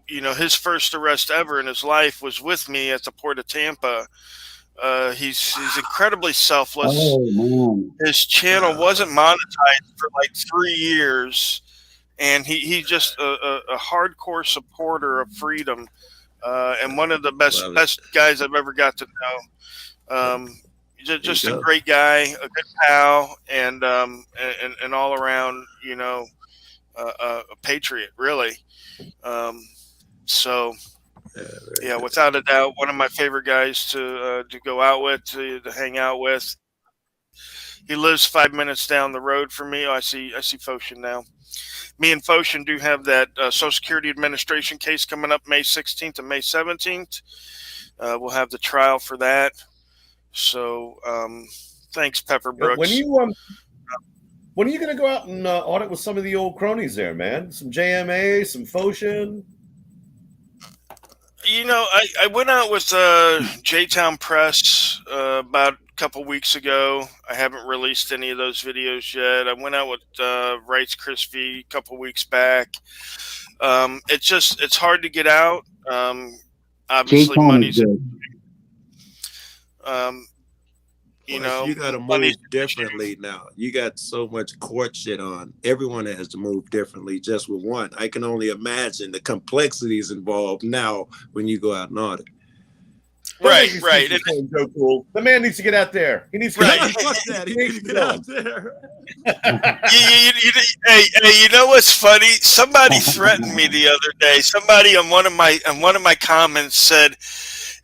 his first arrest ever in his life was with me at the Port of Tampa. He's incredibly selfless. Oh, his channel wasn't monetized for like 3 years, and he's just a hardcore supporter of freedom, and one of the best guys I've ever got to know. Just a great guy, a good pal, and all around, a patriot, really. So. Yeah, without a doubt, one of my favorite guys to go out with, to hang out with. He lives 5 minutes down the road from me. Oh, I see Foshin now. Me and Foshin do have that Social Security Administration case coming up May 16th and May 17th. We'll have the trial for that. So, thanks, Pepper Brooks. When are you going to go out and audit with some of the old cronies there, man? Some JMA, some Foshin. I went out with J-Town Press about a couple weeks ago. I haven't released any of those videos yet. I went out with Rights Chris V a couple weeks back. It's hard to get out. Obviously, money's you got to move differently now. You got so much court shit on. Everyone has to move differently just with one. I can only imagine the complexities involved now when you go out and audit. Right. So cool. The man needs to get out there. He needs to get Fuck that. He needs to get out there. Hey, you know what's funny? Somebody threatened me the other day. Somebody on one of my comments said,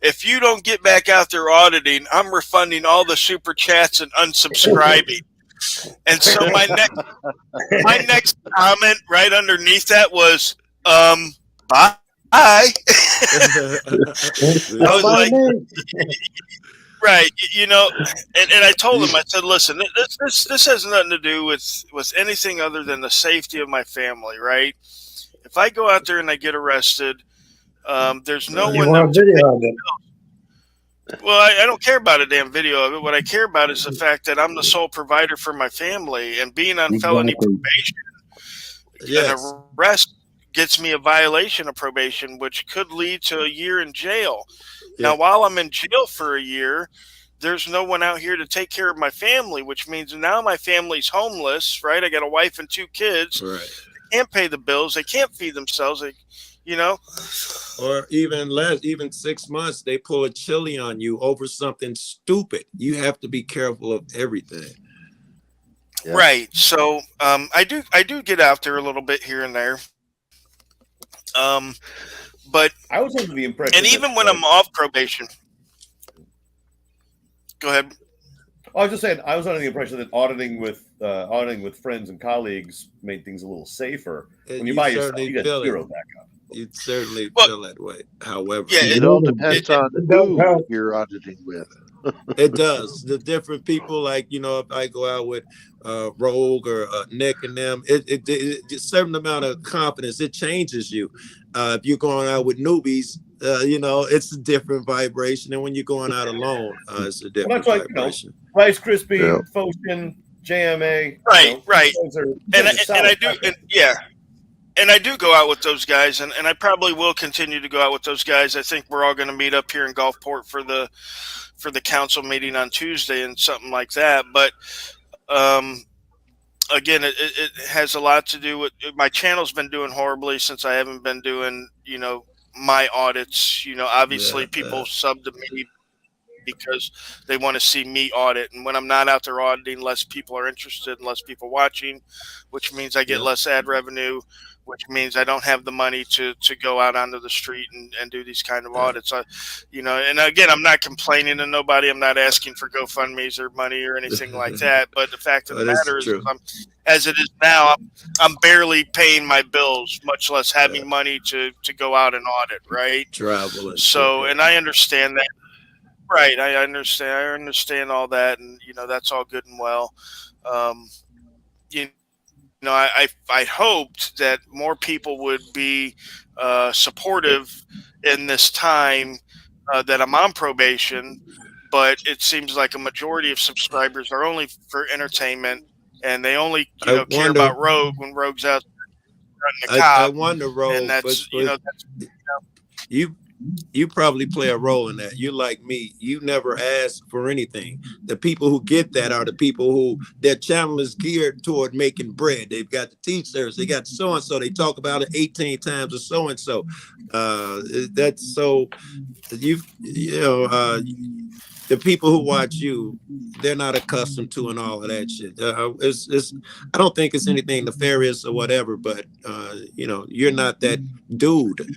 if you don't get back out there auditing, I'm refunding all the super chats and unsubscribing. And so my next comment right underneath that was, bye. I was like, right, and I told him, I said, listen, this has nothing to do with anything other than the safety of my family, right? If I go out there and I get arrested, there's no one. Well, I don't care about a damn video of it. What I care about is the fact that I'm the sole provider for my family, and being on felony probation, an arrest gets me a violation of probation, which could lead to a year in jail. Yeah. Now, while I'm in jail for a year, there's no one out here to take care of my family, which means now my family's homeless, right? I got a wife and 2 kids. Right. They can't pay the bills. They can't feed themselves. Or even less, even 6 months, they pull a chili on you over something stupid. You have to be careful of everything. Yeah. Right. So I do get out there a little bit here and there. But I was under the impression, and even when I'm off probation, go ahead. I was just saying, I was under the impression that auditing with friends and colleagues made things a little safer. When you buy yourself, you get zero backup. You'd certainly feel that way. However, it all depends on who you're auditing with. It does. The different people, like, you know, if I go out with Rogue or Nick and them, it a certain amount of confidence, it changes you. If you're going out with newbies, you know, it's a different vibration. And when you're going out alone, it's a different vibration. You know, Rice Krispie, Foshin, JMA. Right, you know, right. And I do, yeah. And I do go out with those guys, and I probably will continue to go out with those guys. I think we're all going to meet up here in Gulfport for the council meeting on Tuesday and something like that. But again, it has a lot to do with my channel's been doing horribly since I haven't been doing, you know, my audits. You know, obviously people sub to me because they want to see me audit, and when I'm not out there auditing, less people are interested and less people watching, which means I get less ad revenue, which means I don't have the money to go out onto the street and do these kind of audits. You know, and again, I'm not complaining to nobody. I'm not asking for GoFundMe's or money or anything like that. But the fact of the matter is, as it is now, I'm barely paying my bills, much less having money to go out and audit, right? Travel. So, and I understand that. Right, I understand all that, and you know that's all good and well. You know, I hoped that more people would be supportive in this time that I'm on probation, but it seems like a majority of subscribers are only for entertainment, and they only care about Rogue when Rogue's out running the cop. I wonder, Rogue, and that's you probably play a role in that. You're like me. You never ask for anything. The people who get that are the people who their channel is geared toward making bread. They've got the teachers. They got so-and-so. They talk about it 18 times or so-and-so. That's so you know, the people who watch you, they're not accustomed to and all of that shit. I don't think it's anything nefarious or whatever, but you know, you're not that dude.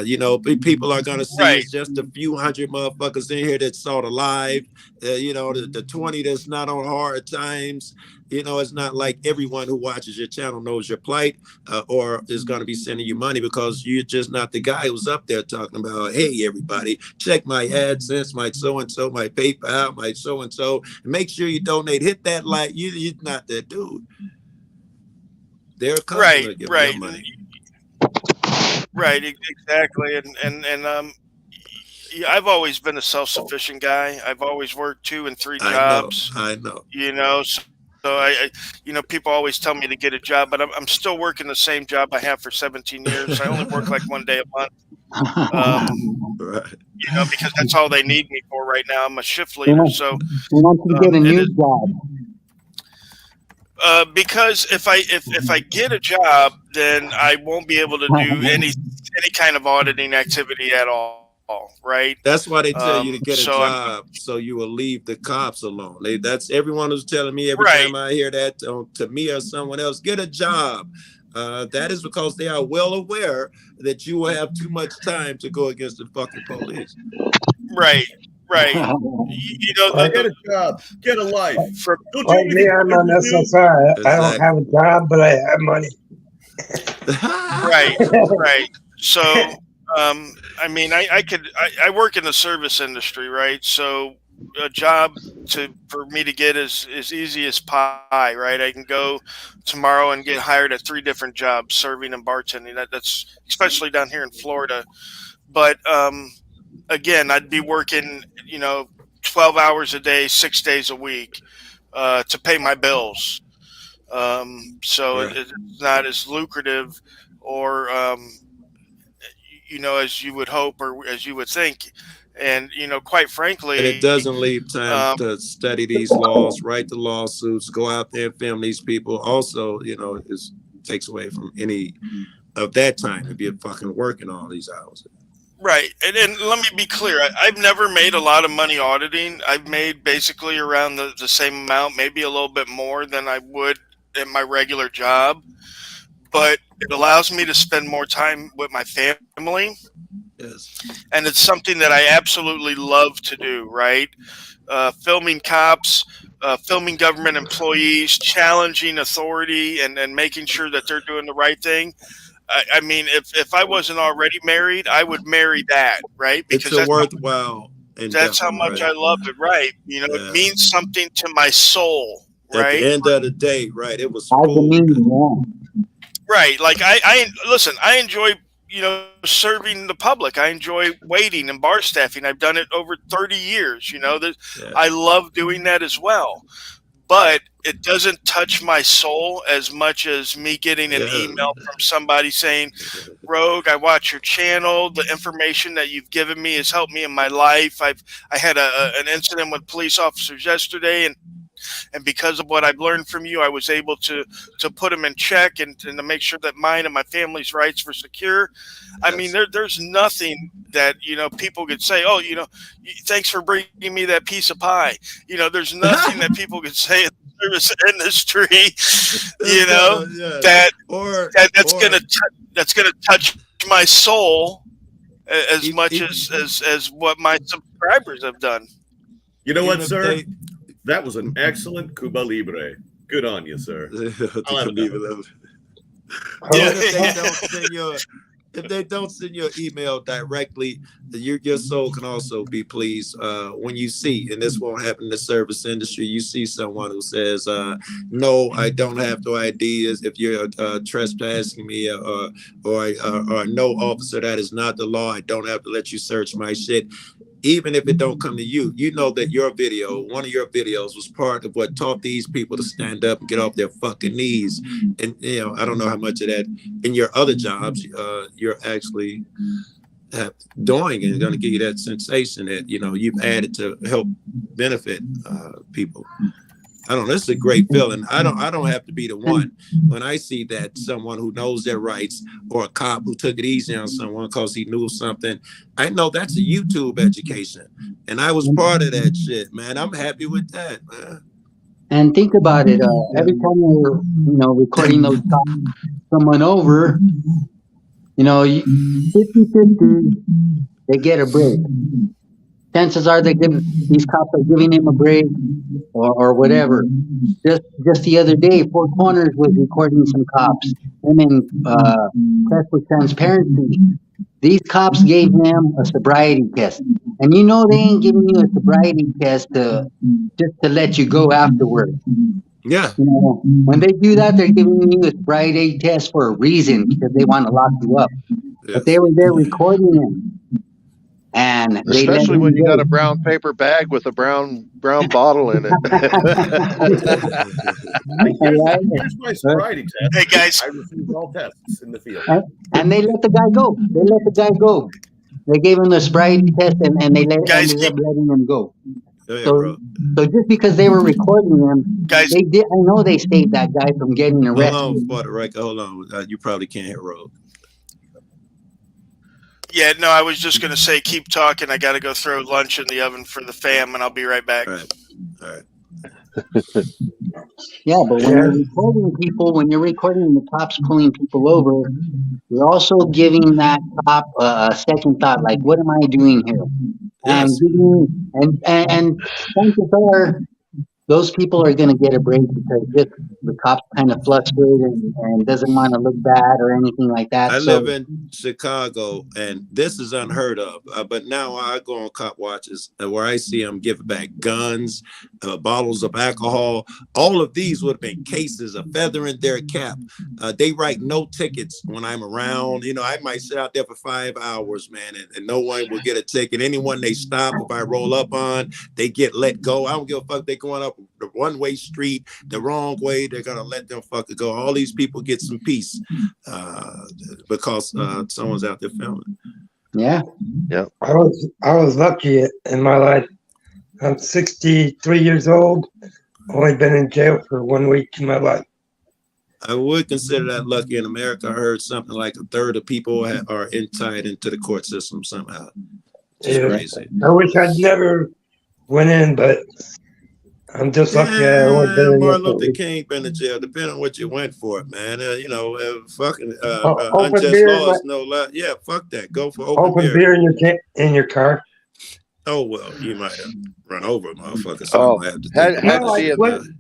You know, people are gonna see it's just a few hundred motherfuckers in here that saw the live. You know, the 20 that's not on hard times. You know, it's not like everyone who watches your channel knows your plight or is going to be sending you money, because you're just not the guy who's up there talking about, hey, everybody, check my AdSense, my so-and-so, my PayPal, my so-and-so. Make sure you donate. Hit that like. You're not that dude. They're a customer giving them money. Right, exactly, and I've always been a self-sufficient guy. I've always worked 2 and 3 jobs. I know. You know, so I you know, people always tell me to get a job, but I'm still working the same job I have for 17 years. I only work like 1 day a month. You know, because that's all they need me for right now. I'm a shift leader, so we want you to get a new job. Because if I get a job, then I won't be able to do any kind of auditing activity at all, right? That's why they tell you to get a job, so you will leave the cops alone. That's everyone who's telling me every time I hear that to me or someone else, get a job. That is because they are well aware that you will have too much time to go against the fucking police. Right. You know, get a job, get a life. Like me, I'm on SSI. I don't have a job, but I have money. Right. So, I mean, I work in the service industry, right? So, a job for me to get is easy as pie, right? I can go tomorrow and get hired at 3 different jobs, serving and bartending. That's especially down here in Florida, but again, I'd be working, you know, 12 hours a day, 6 days a week to pay my bills. So it's not as lucrative or, you know, as you would hope or as you would think. And, you know, quite frankly, and it doesn't leave time to study these laws, write the lawsuits, go out there and film these people. Also, you know, it takes away from any of that time if you're fucking working all these hours. Right. And let me be clear. I've never made a lot of money auditing. I've made basically around the same amount, maybe a little bit more than I would in my regular job. But it allows me to spend more time with my family. Yes. And it's something that I absolutely love to do, right? Filming cops, filming government employees, challenging authority and making sure that they're doing the right thing. I mean, if I wasn't already married, I would marry that, right? Because it's a worthwhile That's how much I love it, right? You know, it means something to my soul, right? At the end of the day, right? It was right. Like I listen. I enjoy, you know, serving the public. I enjoy waiting and bar staffing. I've done it over 30 years. You know, I love doing that as well. But it doesn't touch my soul as much as me getting an email from somebody saying, Rogue, I watch your channel. The information that you've given me has helped me in my life. I had an incident with police officers yesterday, and because of what I've learned from you, I was able to put them in check and to make sure that mine and my family's rights were secure. I mean, there's nothing that, you know, people could say, oh, you know, thanks for bringing me that piece of pie. You know, there's nothing that people could say in the service industry, you know, that's gonna touch my soul as much as what my subscribers have done. You know what, sir? That was an excellent Cuba Libre. Good on you, sir. If they don't send your email directly, your soul can also be pleased when you see, and this won't happen in the service industry, you see someone who says, no, I don't have no ideas. If you're trespassing me or no, officer, that is not the law. I don't have to let you search my shit. Even if it don't come to you, you know that your video, one of your videos was part of what taught these people to stand up and get off their fucking knees. And, you know, I don't know how much of that in your other jobs you're actually doing, and going to give you that sensation that, you know, you've added to help benefit people. I don't know. This is a great feeling. I don't have to be the one. When I see that someone who knows their rights, or a cop who took it easy on someone because he knew something, I know that's a YouTube education, and I was part of that shit, man. I'm happy with that, man. And think about it. Every time you're, you know, recording those cops, someone over, you know, 50-50, they get a break. Chances are these cops are giving him a break or whatever. Just the other day, Four Corners was recording some cops. And then press with transparency. These cops gave him a sobriety test. And you know they ain't giving you a sobriety test just to let you go afterwards. Yeah. You know, when they do that, they're giving you a sobriety test for a reason, because they want to lock you up. Yes. But they were there recording him. And especially when you got a brown paper bag with a brown bottle in it. Here's my sobriety test. Hey guys, I refused all tests in the field. And they let the guy go. They gave him the sobriety test, and they ended up letting him go. So just because they were recording him, guys, they did. I know they saved that guy from getting arrested. Hold on. You probably can't hit road. Yeah, no, I was just going to say, keep talking. I got to go throw lunch in the oven for the fam, and I'll be right back. All right. Yeah, but when you're recording people, when you're recording the cops pulling people over, you're also giving that cop a second thought, like, what am I doing here? Yes. And chances are, those people are going to get a break because the cop's kind of flustered and doesn't want to look bad or anything like that. I live in Chicago, and this is unheard of. But now I go on cop watches where I see them give back guns, bottles of alcohol. All of these would have been cases of feathering their cap. They write no tickets when I'm around. You know, I might sit out there for 5 hours, man, and no one will get a ticket. Anyone they stop, if I roll up on, they get let go. I don't give a fuck. They going up the one-way street the wrong way, they're gonna let them fucker go. All these people get some peace because someone's out there filming. Yeah. I was lucky in my life. I'm 63 years old. Only been in jail for 1 week in my life. I would consider that lucky. In America, I heard something like a third of people are tied into the court system somehow. It's crazy. I wish I'd never went in, but I'm just lucky. Martin Luther King been to jail, depending on what you went for, man. Fucking unjust laws, no law. Yeah, fuck that. Go for open beer in your car. Oh well, you might have run over a motherfucker, so Oh, I'm gonna have to had think had about to be a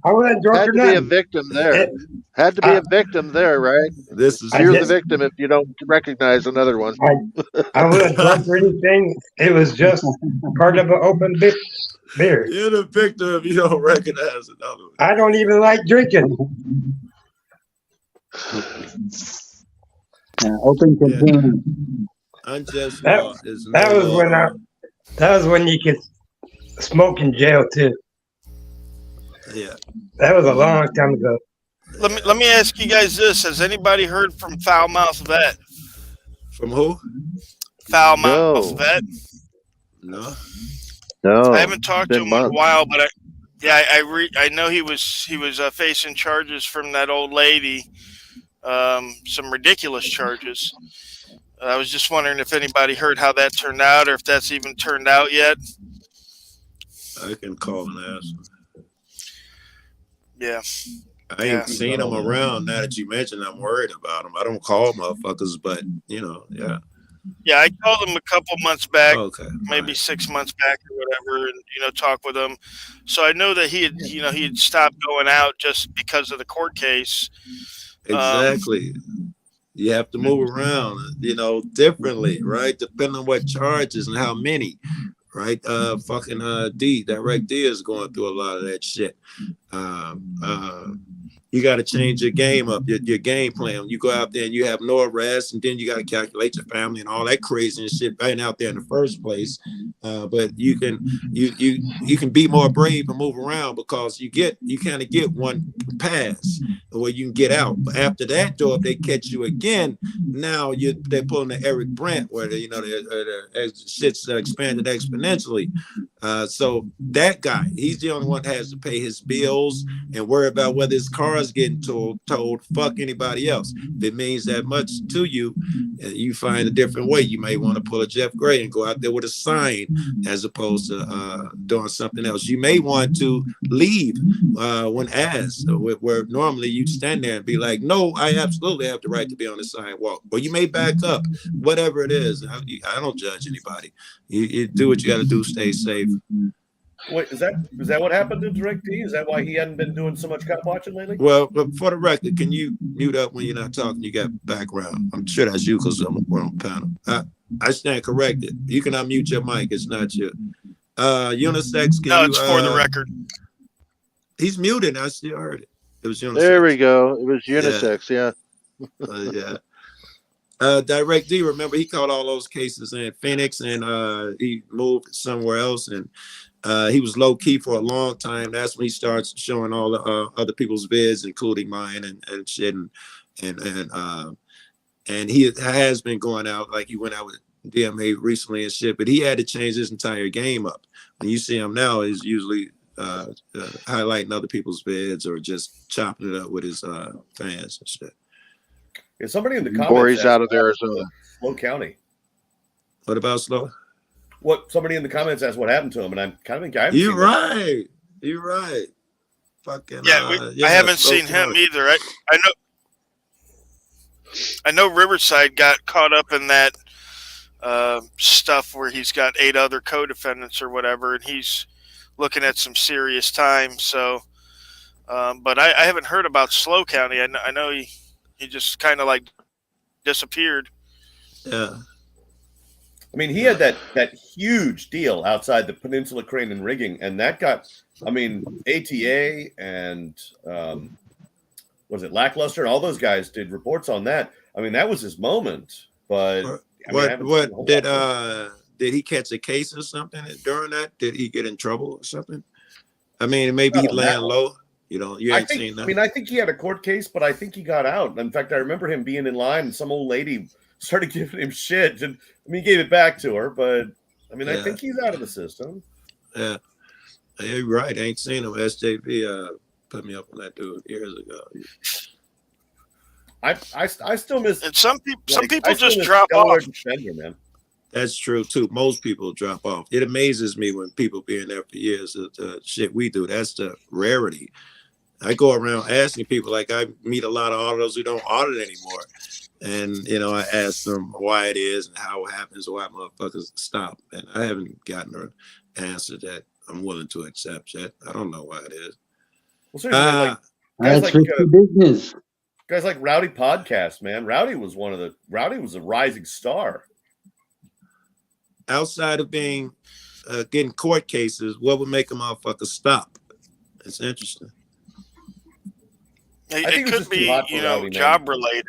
I wasn't drunk had or to be a nothing. victim there. Had to be I, a victim there, right? this is I You're the did. victim if you don't recognize another one. I wasn't drunk or anything. It was just part of an open beer. you're the victim if you don't recognize another one. I don't even like drinking. Open container. Unjust That law is no that was law when at all. that was when you could smoke in jail too. Yeah. That was a long time ago. Let me ask you guys this: has anybody heard from Foul Mouth Vet? From who? Foul Mouth No, Vet. No. no. I haven't talked to Been him in a months. while, but I know he was facing charges from that old lady, some ridiculous charges. I was just wondering if anybody heard how that turned out, or if that's even turned out yet. I can call and ask. Yeah. I ain't seen them around. Now that you mentioned, I'm worried about them. I don't call motherfuckers, but yeah. Yeah, I called him a couple months back, Okay. maybe 6 months back or whatever, and talk with him. So I know that he had stopped going out just because of the court case. Exactly. You have to move around, differently, right? Depending on what charges and how many, right? Direct D is going through a lot of that shit. You got to change your game up, your game plan. You go out there and you have no arrest, and then you got to calculate your family and all that crazy and shit right out there in the first place. But you can be more brave and move around because you kind of get one pass where you can get out. But after that, though, if they catch you again, now they're pulling the Eric Brandt where the shit's expanded exponentially. So that guy, he's the only one that has to pay his bills and worry about whether his car is getting told. Fuck anybody else. If it means that much to you, and you find a different way, you may want to pull a Jeff Gray and go out there with a sign as opposed to doing something else. You may want to leave when asked, where normally you'd stand there and be like, no, I absolutely have the right to be on the sidewalk. Or you may back up, whatever it is. I don't judge anybody. You do what you got to do, stay safe. Wait, is that what happened to Direct D? Is that why he hadn't been doing so much cop watching lately? Well, for the record, can you mute up when you're not talking? You got background. I'm sure that's you because we're on panel. I stand corrected. You can unmute your mic. It's not you. Unisex, it's for the record. He's muted. I still heard it. It was unisex. There we go. It was unisex. Yeah. Direct D, remember he caught all those cases in Phoenix, and he moved somewhere else, and he was low key for a long time. That's when he starts showing all the other people's vids, including mine and shit, and he has been going out, like he went out with DMA recently and shit, but he had to change his entire game up. When you see him now, he's usually highlighting other people's vids or just chopping it up with his fans and shit. Yeah, somebody in the comments, or he's out of Arizona. Slow County. What about Slow? What somebody in the comments asked what happened to him, and I'm kind of a guy. You're right. Fucking I haven't seen him either. I know Riverside got caught up in that stuff where he's got 8 other co-defendants or whatever, and he's looking at some serious time. So, but I haven't heard about Slow County. I know he just kind of like disappeared. Yeah. I mean, he had that huge deal outside the Peninsula Crane and Rigging, and that got, ATA and was it Lackluster, and all those guys did reports on that. I mean, that was his moment. But what did he catch a case or something during that? Did he get in trouble or something? I mean, maybe he laying low. You ain't seen that. I mean, I think he had a court case, but I think he got out. In fact, I remember him being in line, and some old lady started giving him shit. And he gave it back to her, but I think he's out of the system. Yeah, you're right. I ain't seen him. SJP put me up on that dude years ago. I still miss. And some people just drop off. Defender, man. That's true too. Most people drop off. It amazes me when people being there for years. The shit we do. That's the rarity. I go around asking people, like I meet a lot of auditors who don't audit anymore. And, you know, I ask them why it is and how it happens, why motherfuckers stop. And I haven't gotten an answer that I'm willing to accept yet. I don't know why it is. Well, seriously, man, like, that's risky business. Guys like Rowdy Podcast, man. Rowdy was a rising star. Outside of being getting court cases, what would make a motherfucker stop? It's interesting. It could be, you know, job related.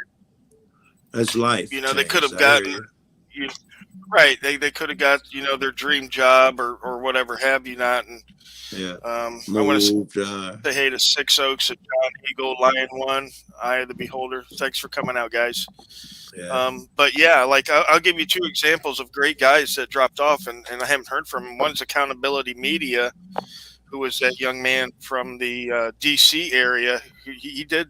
That's life. You know, they could have gotten, right. They could have got, you know, their dream job or whatever have you not. And yeah, I want to say hey to Six Oaks and John Eagle, Lion One, Eye of the Beholder. Thanks for coming out, guys. Yeah. But yeah, like I'll give you 2 examples of great guys that dropped off and I haven't heard from them. One's Accountability Media, who was that young man from the DC area. He did,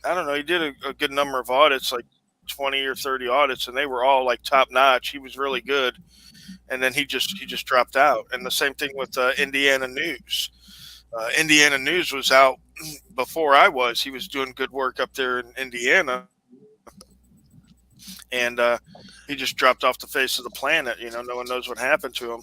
I don't know, he did a good number of audits, like 20 or 30 audits, and they were all like top notch. He was really good. And then he just dropped out. And the same thing with Indiana News. Indiana News was out before I was. He was doing good work up there in Indiana. And he just dropped off the face of the planet. You know, no one knows what happened to him.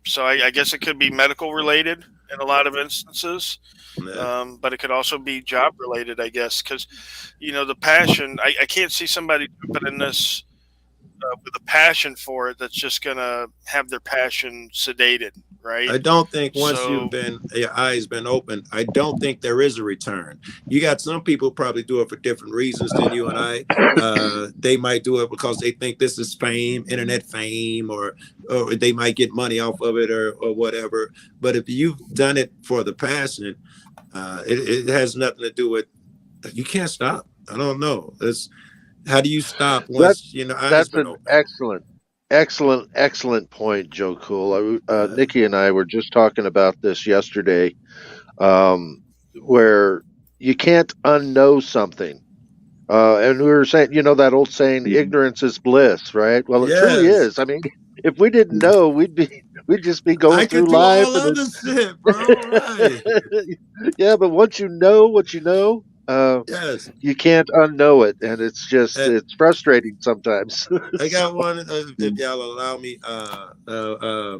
So I guess it could be medical related in a lot of instances. But it could also be job related, I guess, because, you know, the passion, I can't see somebody jumping in this with a passion for it that's just going to have their passion sedated, right? I don't think once your eyes been opened, I don't think there is a return. You got some people probably do it for different reasons than you and I. They might do it because they think this is fame, internet fame, or they might get money off of it or whatever. But if you've done it for the passion, it has nothing to do with, you can't stop. I don't know. How do you stop once, you know, that's an excellent point, Joe Cool. Nikki and I were just talking about this yesterday, where you can't unknow something. And we were saying, you know, that old saying, ignorance is bliss, right? Well, it truly is. I mean, if we didn't know, we'd just be going through life. All other shit, bro. Right. Yeah, but once you know what you know, yes, you can't unknow it, and it's just it's frustrating sometimes. I got one. If y'all allow me, I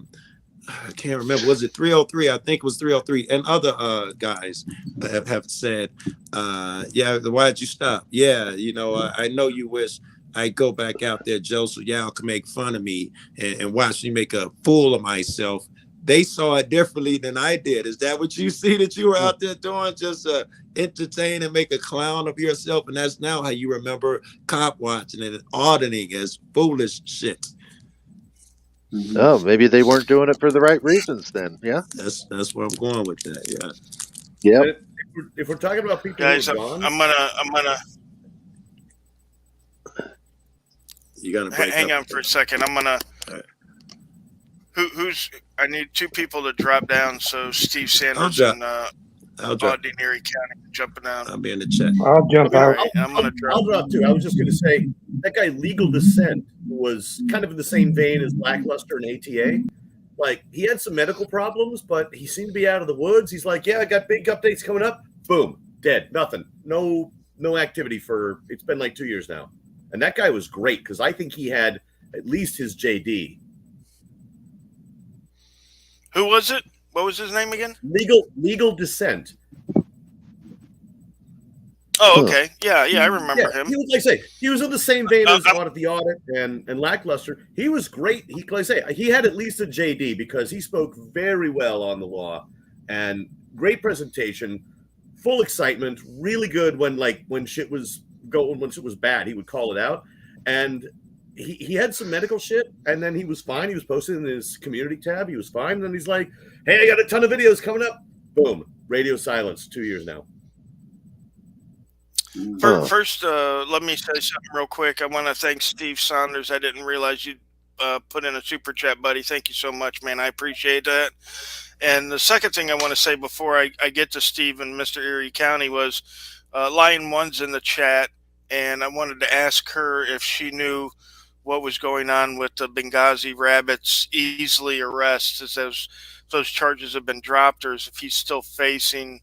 can't remember. Was it 303? I think it was 303. And other guys have said, yeah, why'd you stop? Yeah, you know, I know you wish I go back out there, Joe, so y'all can make fun of me and watch me make a fool of myself. They saw it differently than I did. Is that what you see that you were out there doing? Just entertain and make a clown of yourself. And that's now how you remember cop watching and auditing as foolish shit. Oh, maybe they weren't doing it for the right reasons then. Yeah. That's where I'm going with that. Yeah. Yep. If we're talking about people guys, who are gone, I'm gonna you gotta hang on for a second. I'm gonna who's I need 2 people to drop down so Steve Sanders and Auditing Erie County jumping down. I'll be in the chat. I'll jump out. I'll drop too. I was just going to say that guy Legal Dissent was kind of in the same vein as Lackluster and ATA. Like, he had some medical problems, but he seemed to be out of the woods. He's like, yeah, I got big updates coming up. Boom, dead, nothing, no activity for. It's been like 2 years now, and that guy was great because I think he had at least his JD. Who was it? What was his name again? Legal Dissent. Oh, okay. Yeah, I remember him. He was, like I say, he was in the same vein as Audit and Lackluster. He was great. He had at least a JD because he spoke very well on the law and great presentation, full excitement, really good when shit was going, when shit was bad, he would call it out. And he had some medical shit, and then he was fine. He was posted in his community tab. He was fine. And then he's like, hey, I got a ton of videos coming up. Boom. Radio silence. 2 years now. First, let me say something real quick. I want to thank Steve Saunders. I didn't realize you put in a super chat, buddy. Thank you so much, man. I appreciate that. And the second thing I want to say before I get to Steve and Mr. Erie County was Lion One's in the chat, and I wanted to ask her if she knew what was going on with the Benghazi Rabbits easily arrest, is those charges have been dropped, or if he's still facing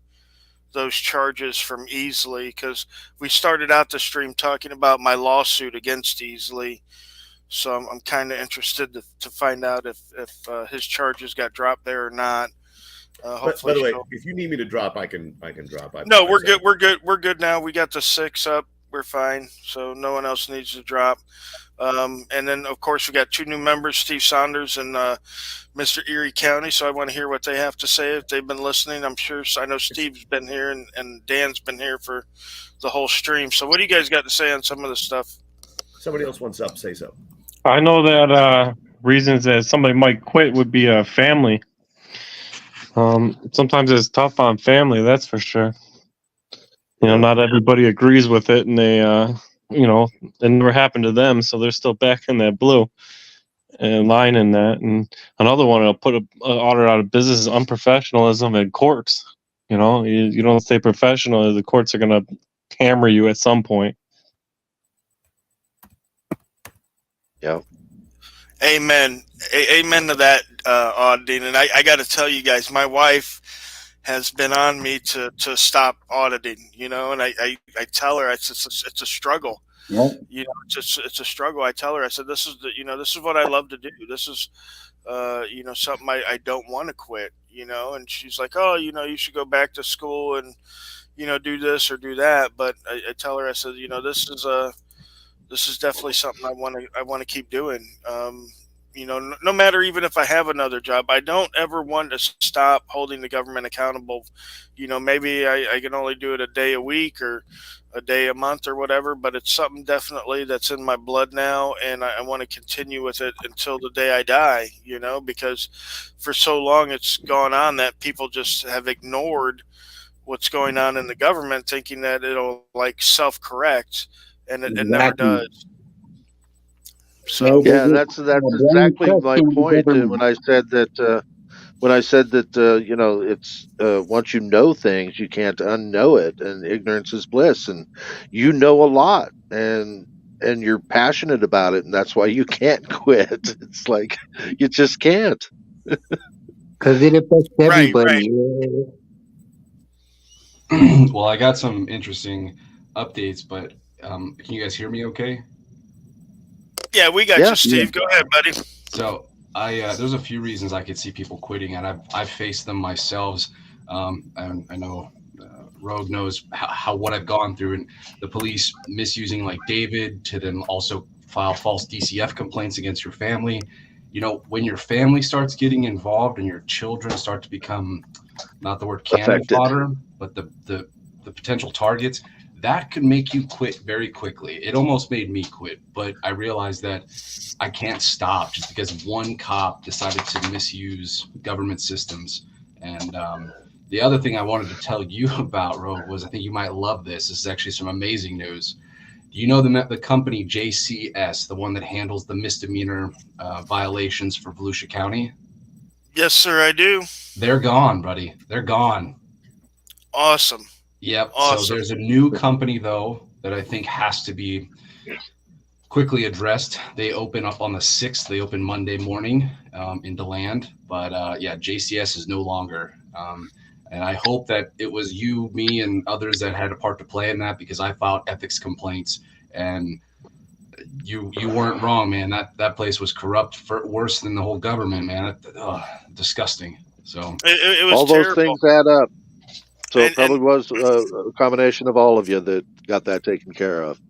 those charges from Easley, because we started out the stream talking about my lawsuit against Easley. So I'm kind of interested to find out if his charges got dropped there or not. Hopefully, by the way, if you need me to drop, I can drop. No, we're good. We're good now. We got the 6 up. We're fine. So no one else needs to drop. And then, of course, we got 2 new members, Steve Saunders and Mr. Erie County. So I want to hear what they have to say if they've been listening. I know Steve's been here and Dan's been here for the whole stream. So what do you guys got to say on some of the stuff? Somebody else wants up, say so. I know that reasons that somebody might quit would be a family. Sometimes it's tough on family, that's for sure. Not everybody agrees with it, and they, it never happened to them, so they're still back in that blue and line in that. And another one that'll put an auditor out of business is unprofessionalism in courts. You don't stay professional, the courts are going to hammer you at some point. Yeah. Amen. Amen to that, auditing. And I got to tell you guys, my wife has been on me to stop auditing, and I tell her, it's a struggle. Yeah. It's a struggle. I tell her, I said, this is what I love to do. This is, something I don't want to quit, and she's like, oh, you should go back to school and, do this or do that. But I tell her, I said, this is definitely something I want to keep doing. No matter even if I have another job, I don't ever want to stop holding the government accountable. Maybe I can only do it a day a week or a day a month or whatever, but it's something definitely that's in my blood now, and I want to continue with it until the day I die, because for so long it's gone on that people just have ignored what's going on in the government, thinking that it'll self-correct. And it never does. So yeah, that's exactly my point. When I said that, it's once you know things, you can't unknow it, and ignorance is bliss. And you know a lot, and you're passionate about it, and that's why you can't quit. It's like you just can't. Because it affects everybody. Right. Well, I got some interesting updates, but can you guys hear me okay? Yeah, we got you, Steve. Go ahead, buddy. So there's a few reasons I could see people quitting, and I've faced them myself. And I know Rogue knows what I've gone through, and the police misusing David to then also file false DCF complaints against your family. When your family starts getting involved and your children start to become, not the word cannon fodder, but the potential targets, that could make you quit very quickly. It almost made me quit, but I realized that I can't stop just because one cop decided to misuse government systems. And the other thing I wanted to tell you about, Rogue, was I think you might love this. This is actually some amazing news. Do you know the company JCS, the one that handles the misdemeanor violations for Volusia County? Yes, sir, I do. They're gone, buddy. They're gone. Awesome. Yep. Awesome. So there's a new company, though, that I think has to be quickly addressed. They open up on the 6th. They open Monday morning in DeLand. But JCS is no longer. And I hope that it was you, me, and others that had a part to play in that, because I filed ethics complaints, and you weren't wrong, man. That place was corrupt, worse than the whole government, man. Disgusting. So it was all terrible. Those things add up. So it probably was a combination of all of you that got that taken care of.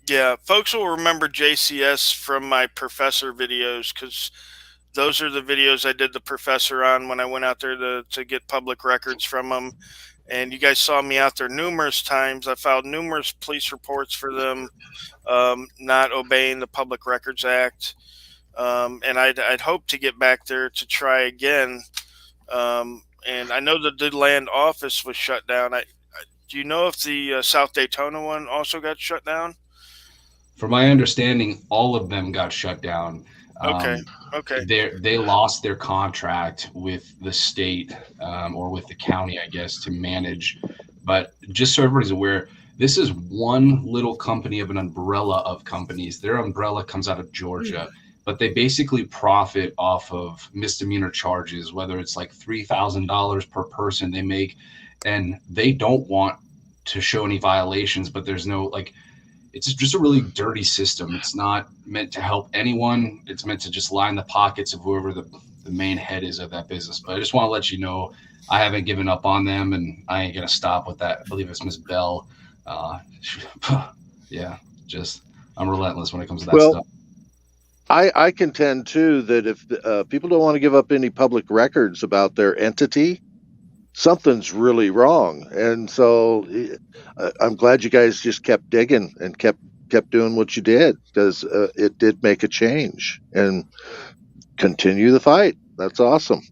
Yeah, folks will remember JCS from my professor videos, because those are the videos I did the professor on when I went out there to get public records from them. And you guys saw me out there numerous times. I filed numerous police reports for them not obeying the Public Records Act. And I'd hope to get back there to try again. And I know the DeLand office was shut down. Do you know if the South Daytona one also got shut down? From my understanding, all of them got shut down. Okay. They lost their contract with the state or with the county, I guess, to manage. But just so everybody's aware, This is one little company of an umbrella of companies. Their umbrella comes out of Georgia, but they basically profit off of misdemeanor charges, whether it's like $3,000 per person they make, and they don't want to show any violations, but there's no like, it's just a really dirty system. It's not meant to help anyone. It's meant to just line the pockets of whoever the main head is of that business. But I just want to let you know, I haven't given up on them, and I ain't gonna stop with that. I believe it's Miss Bell. Yeah, just I'm relentless when it comes to that stuff. I contend too that if people don't want to give up any public records about their entity, something's really wrong. And so I'm glad you guys just kept digging and kept doing what you did, because it did make a change. And continue the fight. That's awesome.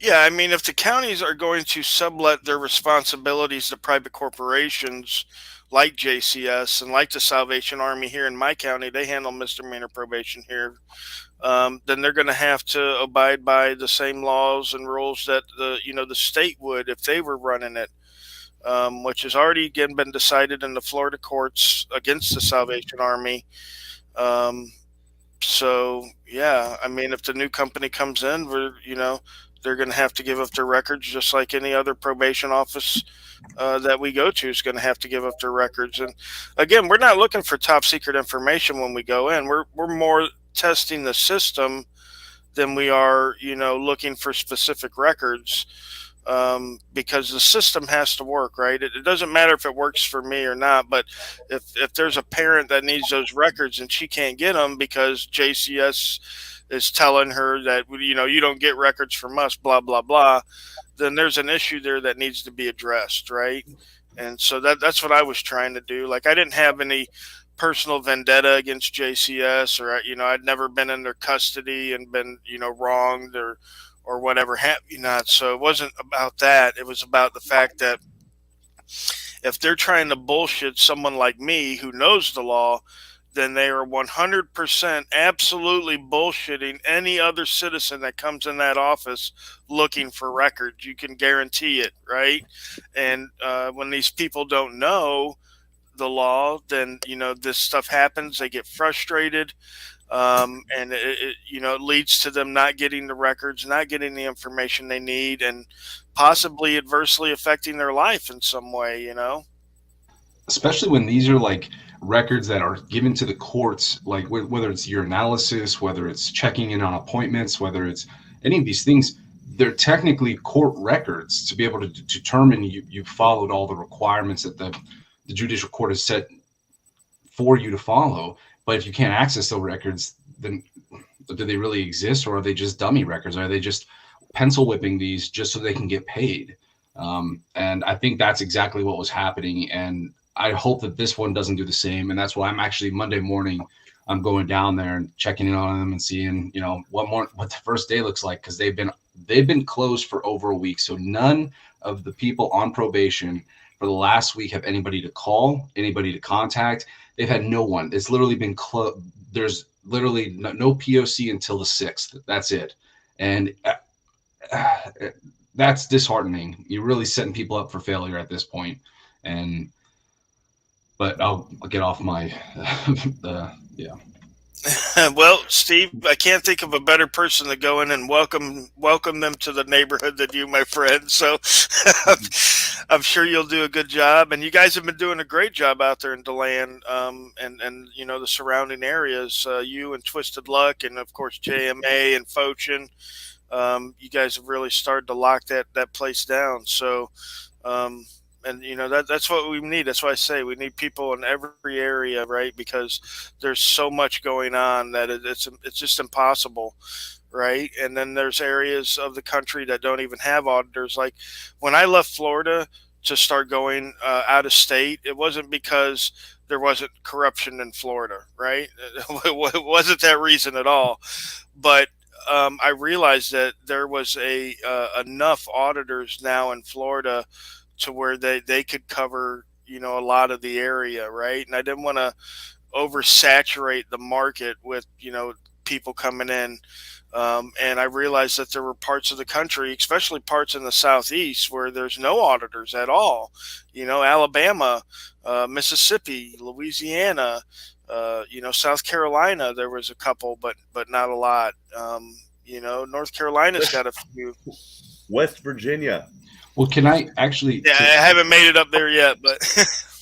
Yeah, I mean, if the counties are going to sublet their responsibilities to private corporations like JCS and like the Salvation Army here in my county, they handle misdemeanor probation here. Then they're going to have to abide by the same laws and rules that the state would if they were running it, which has already again been decided in the Florida courts against the Salvation Army. So yeah, I mean, if the new company comes in, they're going to have to give up their records just like any other probation office that we go to is going to have to give up their records. And again, we're not looking for top secret information when we go in. We're more testing the system than we are, looking for specific records, because the system has to work, right? It doesn't matter if it works for me or not, but if there's a parent that needs those records and she can't get them because JCS is telling her that, you don't get records from us, blah, blah, blah, then there's an issue there that needs to be addressed, right? And so that's what I was trying to do. Like, I didn't have any personal vendetta against JCS, or, I'd never been in their custody and been, wronged or whatever have you not. So it wasn't about that. It was about the fact that if they're trying to bullshit someone like me who knows the law, then they are 100% absolutely bullshitting any other citizen that comes in that office looking for records. You can guarantee it, right? And when these people don't know the law, then, this stuff happens. They get frustrated. And it leads to them not getting the records, not getting the information they need, and possibly adversely affecting their life in some way, Especially when these are like records that are given to the courts, like whether it's your analysis, whether it's checking in on appointments, whether it's any of these things, they're technically court records to be able to determine you followed all the requirements that the judicial court has set for you to follow. But if you can't access those records, then do they really exist, or are they just dummy records? Are they just pencil whipping these just so they can get paid? And I think that's exactly what was happening. And I hope that this one doesn't do the same. And that's why I'm actually Monday morning, I'm going down there and checking in on them and seeing, what the first day looks like, because they've been closed for over a week. So none of the people on probation for the last week have anybody to call, anybody to contact. They've had no one. It's literally been closed. There's literally no POC until the 6th. That's it. And that's disheartening. You're really setting people up for failure at this point. But I'll get off my, yeah. Well, Steve, I can't think of a better person to go in and welcome them to the neighborhood than you, my friend. So I'm sure you'll do a good job. And you guys have been doing a great job out there in DeLand, and the surrounding areas. You and Twisted Luck, and of course JMA and Fochin. You guys have really started to lock that place down. So, and that's what we need. That's why I say we need people in every area, right? Because there's so much going on that it's just impossible, right? And then there's areas of the country that don't even have auditors. Like when I left Florida to start going out of state, it wasn't because there wasn't corruption in Florida, right? It wasn't that reason at all. But I realized that there was enough auditors now in Florida to where they could cover, a lot of the area, right? And I didn't want to oversaturate the market with, people coming in. And I realized that there were parts of the country, especially parts in the Southeast, where there's no auditors at all. Alabama, Mississippi, Louisiana, South Carolina, there was a couple, but not a lot. North Carolina's got a few. West Virginia. Well, can I actually? Yeah, I haven't made it up there yet, but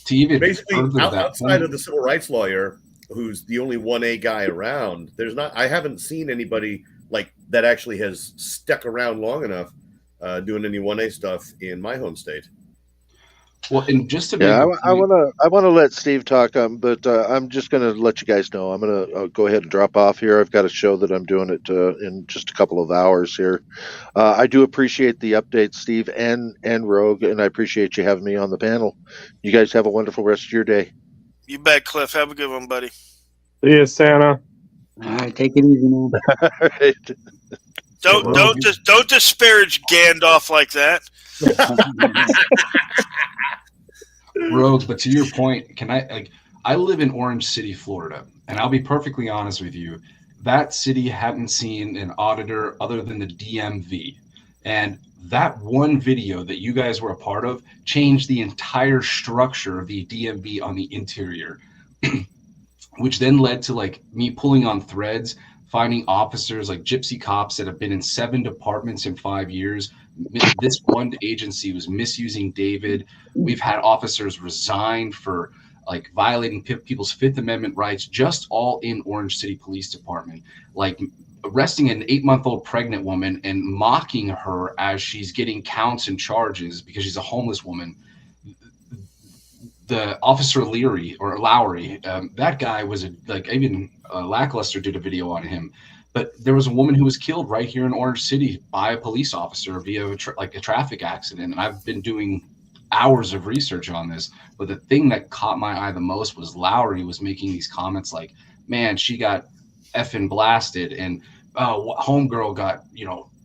to even basically outside point, of the civil rights lawyer, who's the only 1A guy around, I haven't seen anybody like that actually has stuck around long enough doing any 1A stuff in my home state. Well, and just to I want to let Steve talk, but I'm just going to let you guys know I'm going to go ahead and drop off here. I've got a show that I'm doing it in just a couple of hours here. I do appreciate the update, Steve and Rogue, and I appreciate you having me on the panel. You guys have a wonderful rest of your day. You bet, Cliff. Have a good one, buddy. See you, Santa. All right, take it easy, man. All right. Don't disparage Gandalf like that. Rogue, but to your point, I live in Orange City, Florida, and I'll be perfectly honest with you, that city hadn't seen an auditor other than the DMV. And that one video that you guys were a part of changed the entire structure of the DMV on the interior, which then led to me pulling on threads, finding officers like gypsy cops that have been in 7 departments in 5 years. This one agency was misusing David. We've had officers resign for violating people's Fifth Amendment rights, just all in Orange City Police Department, arresting an 8-month-old pregnant woman and mocking her as she's getting counts and charges because she's a homeless woman. The officer Lowry, that guy was even Lackluster did a video on him. But there was a woman who was killed right here in Orange City by a police officer via a traffic accident. And I've been doing hours of research on this. But the thing that caught my eye the most was Lowry was making these comments like, man, she got effing blasted. And homegirl got,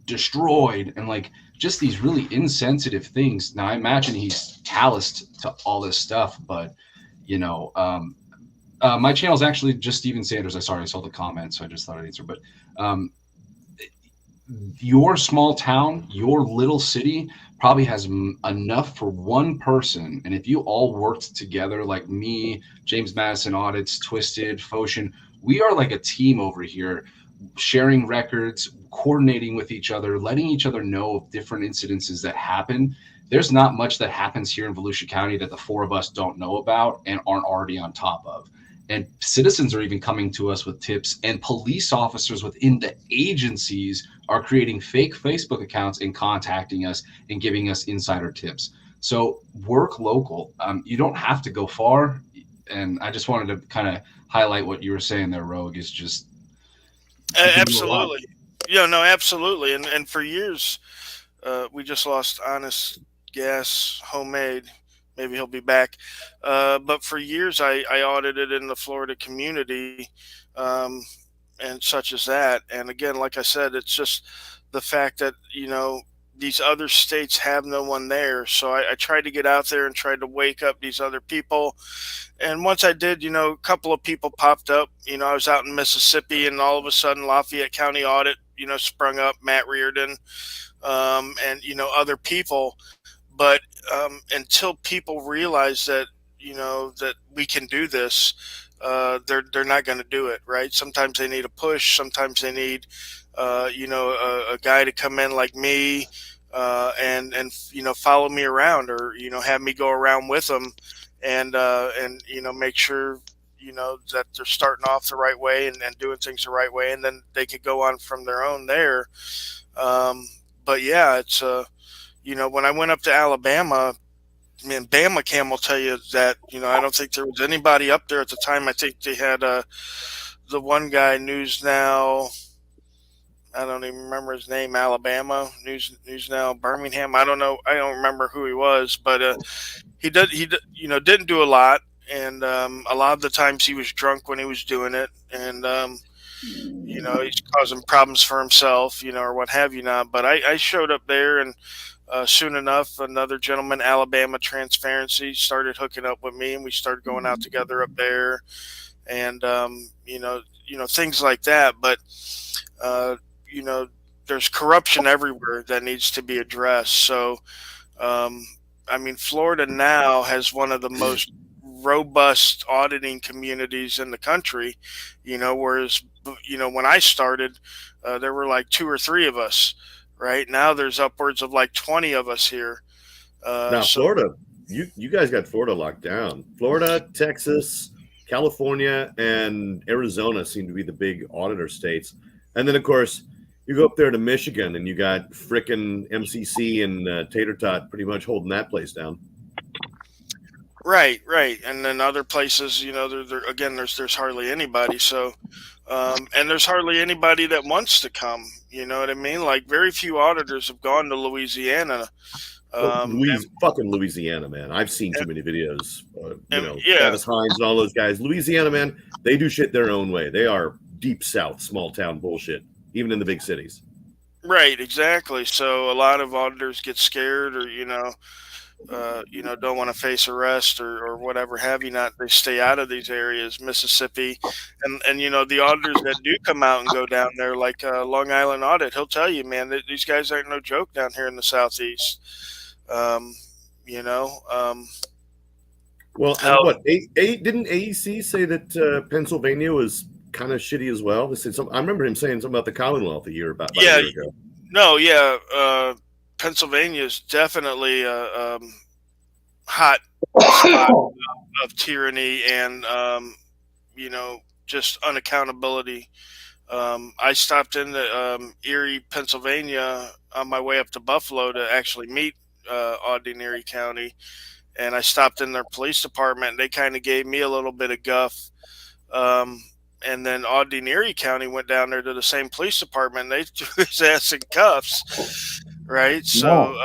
destroyed. And just these really insensitive things. Now, I imagine he's calloused to all this stuff. But, my channel is actually just Steven Sanders. I saw the comment, so I just thought I'd answer. But your small town, your little city probably has enough for one person. And if you all worked together like me, James Madison Audits, Twisted, Foshin, we are like a team over here, sharing records, coordinating with each other, letting each other know of different incidences that happen. There's not much that happens here in Volusia County that the 4 of us don't know about and aren't already on top of. And citizens are even coming to us with tips, and police officers within the agencies are creating fake Facebook accounts and contacting us and giving us insider tips. So work local. You don't have to go far. And I just wanted to kind of highlight what you were saying there, Rogue, is just. Absolutely. Absolutely. And for years, we just lost Honest Gas Homemade. Maybe he'll be back. But for years, I audited in the Florida community and such as that. And again, like I said, it's just the fact that, these other states have no one there. So I tried to get out there and tried to wake up these other people. And once I did, a couple of people popped up. I was out in Mississippi, and all of a sudden Lafayette County Audit, sprung up, Matt Reardon, and, other people. But until people realize that, that we can do this, they're not going to do it, right? Sometimes they need a push. Sometimes they need, a guy to come in like me and follow me around, or, have me go around with them and make sure, that they're starting off the right way and doing things the right way. And then they could go on from their own there. But yeah, it's when I went up to Alabama, Bama Cam will tell you that, I don't think there was anybody up there at the time. I think they had the one guy, News Now, I don't even remember his name, Alabama, News Now, Birmingham. I don't know. I don't remember who he was, but he didn't do a lot. And a lot of the times he was drunk when he was doing it. And, he's causing problems for himself, or what have you not. But I showed up there, and soon enough, another gentleman, Alabama Transparency, started hooking up with me, and we started going out together up there. And, things like that. But there's corruption everywhere that needs to be addressed. So, Florida now has one of the most robust auditing communities in the country, whereas, when I started, there were like 2 or 3 of us. Right now, there's upwards of like 20 of us here. Now, Florida, you guys got Florida locked down. Florida, Texas, California, and Arizona seem to be the big auditor states. And then, of course, you go up there to Michigan, and you got frickin' MCC and Tater Tot pretty much holding that place down. Right. And then other places, again, there's hardly anybody. So, and there's hardly anybody that wants to come. You know what I mean? Like, very few auditors have gone to Louisiana. Fucking Louisiana, man. I've seen too many videos. Travis Hines and all those guys. Louisiana, man, they do shit their own way. They are deep South, small town bullshit, even in the big cities. Right, exactly. So a lot of auditors get scared, or don't want to face arrest or whatever have you not. They stay out of these areas, Mississippi, and the auditors that do come out and go down there, like Long Island Audit, he'll tell you, man, that these guys aren't no joke down here in the Southeast. Well, didn't AEC say that Pennsylvania was kind of shitty as well? I remember him saying something about the Commonwealth a year ago. No, Pennsylvania is definitely a hot spot of tyranny and just unaccountability. I stopped in Erie, Pennsylvania on my way up to Buffalo to actually meet Auditing Erie County, and I stopped in their police department, and they kind of gave me a little bit of guff. And then Auditing Erie County went down there to the same police department, and they threw his ass in cuffs. Right. So,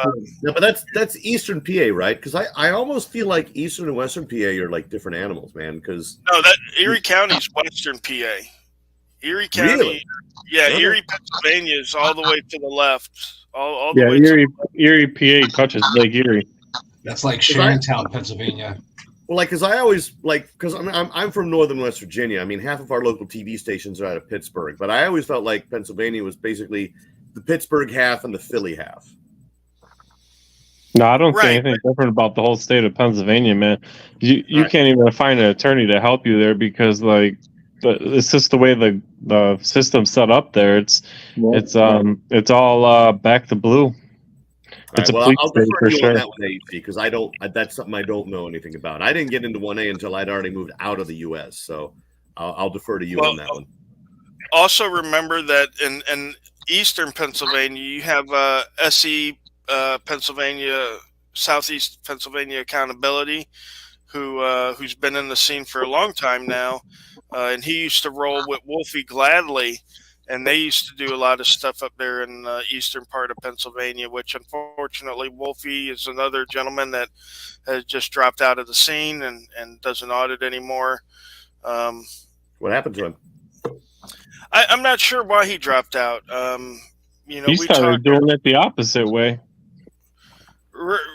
but that's Eastern PA, right? Because I almost feel like Eastern and Western PA are like different animals, man. Because that Erie County is Western PA. Erie County, really? Erie, Pennsylvania is all the way to the left. All the way Erie, PA touches Lake Erie. That's like Sharontown, Pennsylvania. Well, because I always because I'm from Northern West Virginia. Half of our local TV stations are out of Pittsburgh, but I always felt like Pennsylvania was basically the Pittsburgh half and the Philly half. No, I don't see anything different about the whole state of Pennsylvania, man. You can't even find an attorney to help you there because it's just the way the system's set up there. It's all back to blue. It's I'll defer to you on that one, AEC, because that's something I don't know anything about. I didn't get into 1A until I'd already moved out of the U.S., so I'll defer to you on that one. Also, remember that in Eastern Pennsylvania, you have SE Pennsylvania, Southeast Pennsylvania Accountability, who's been in the scene for a long time now, and he used to roll with Wolfie Gladly. And they used to do a lot of stuff up there in the eastern part of Pennsylvania, which unfortunately Wolfie is another gentleman that has just dropped out of the scene and doesn't audit anymore. What happened to him? I'm not sure why he dropped out. He started doing it the opposite way.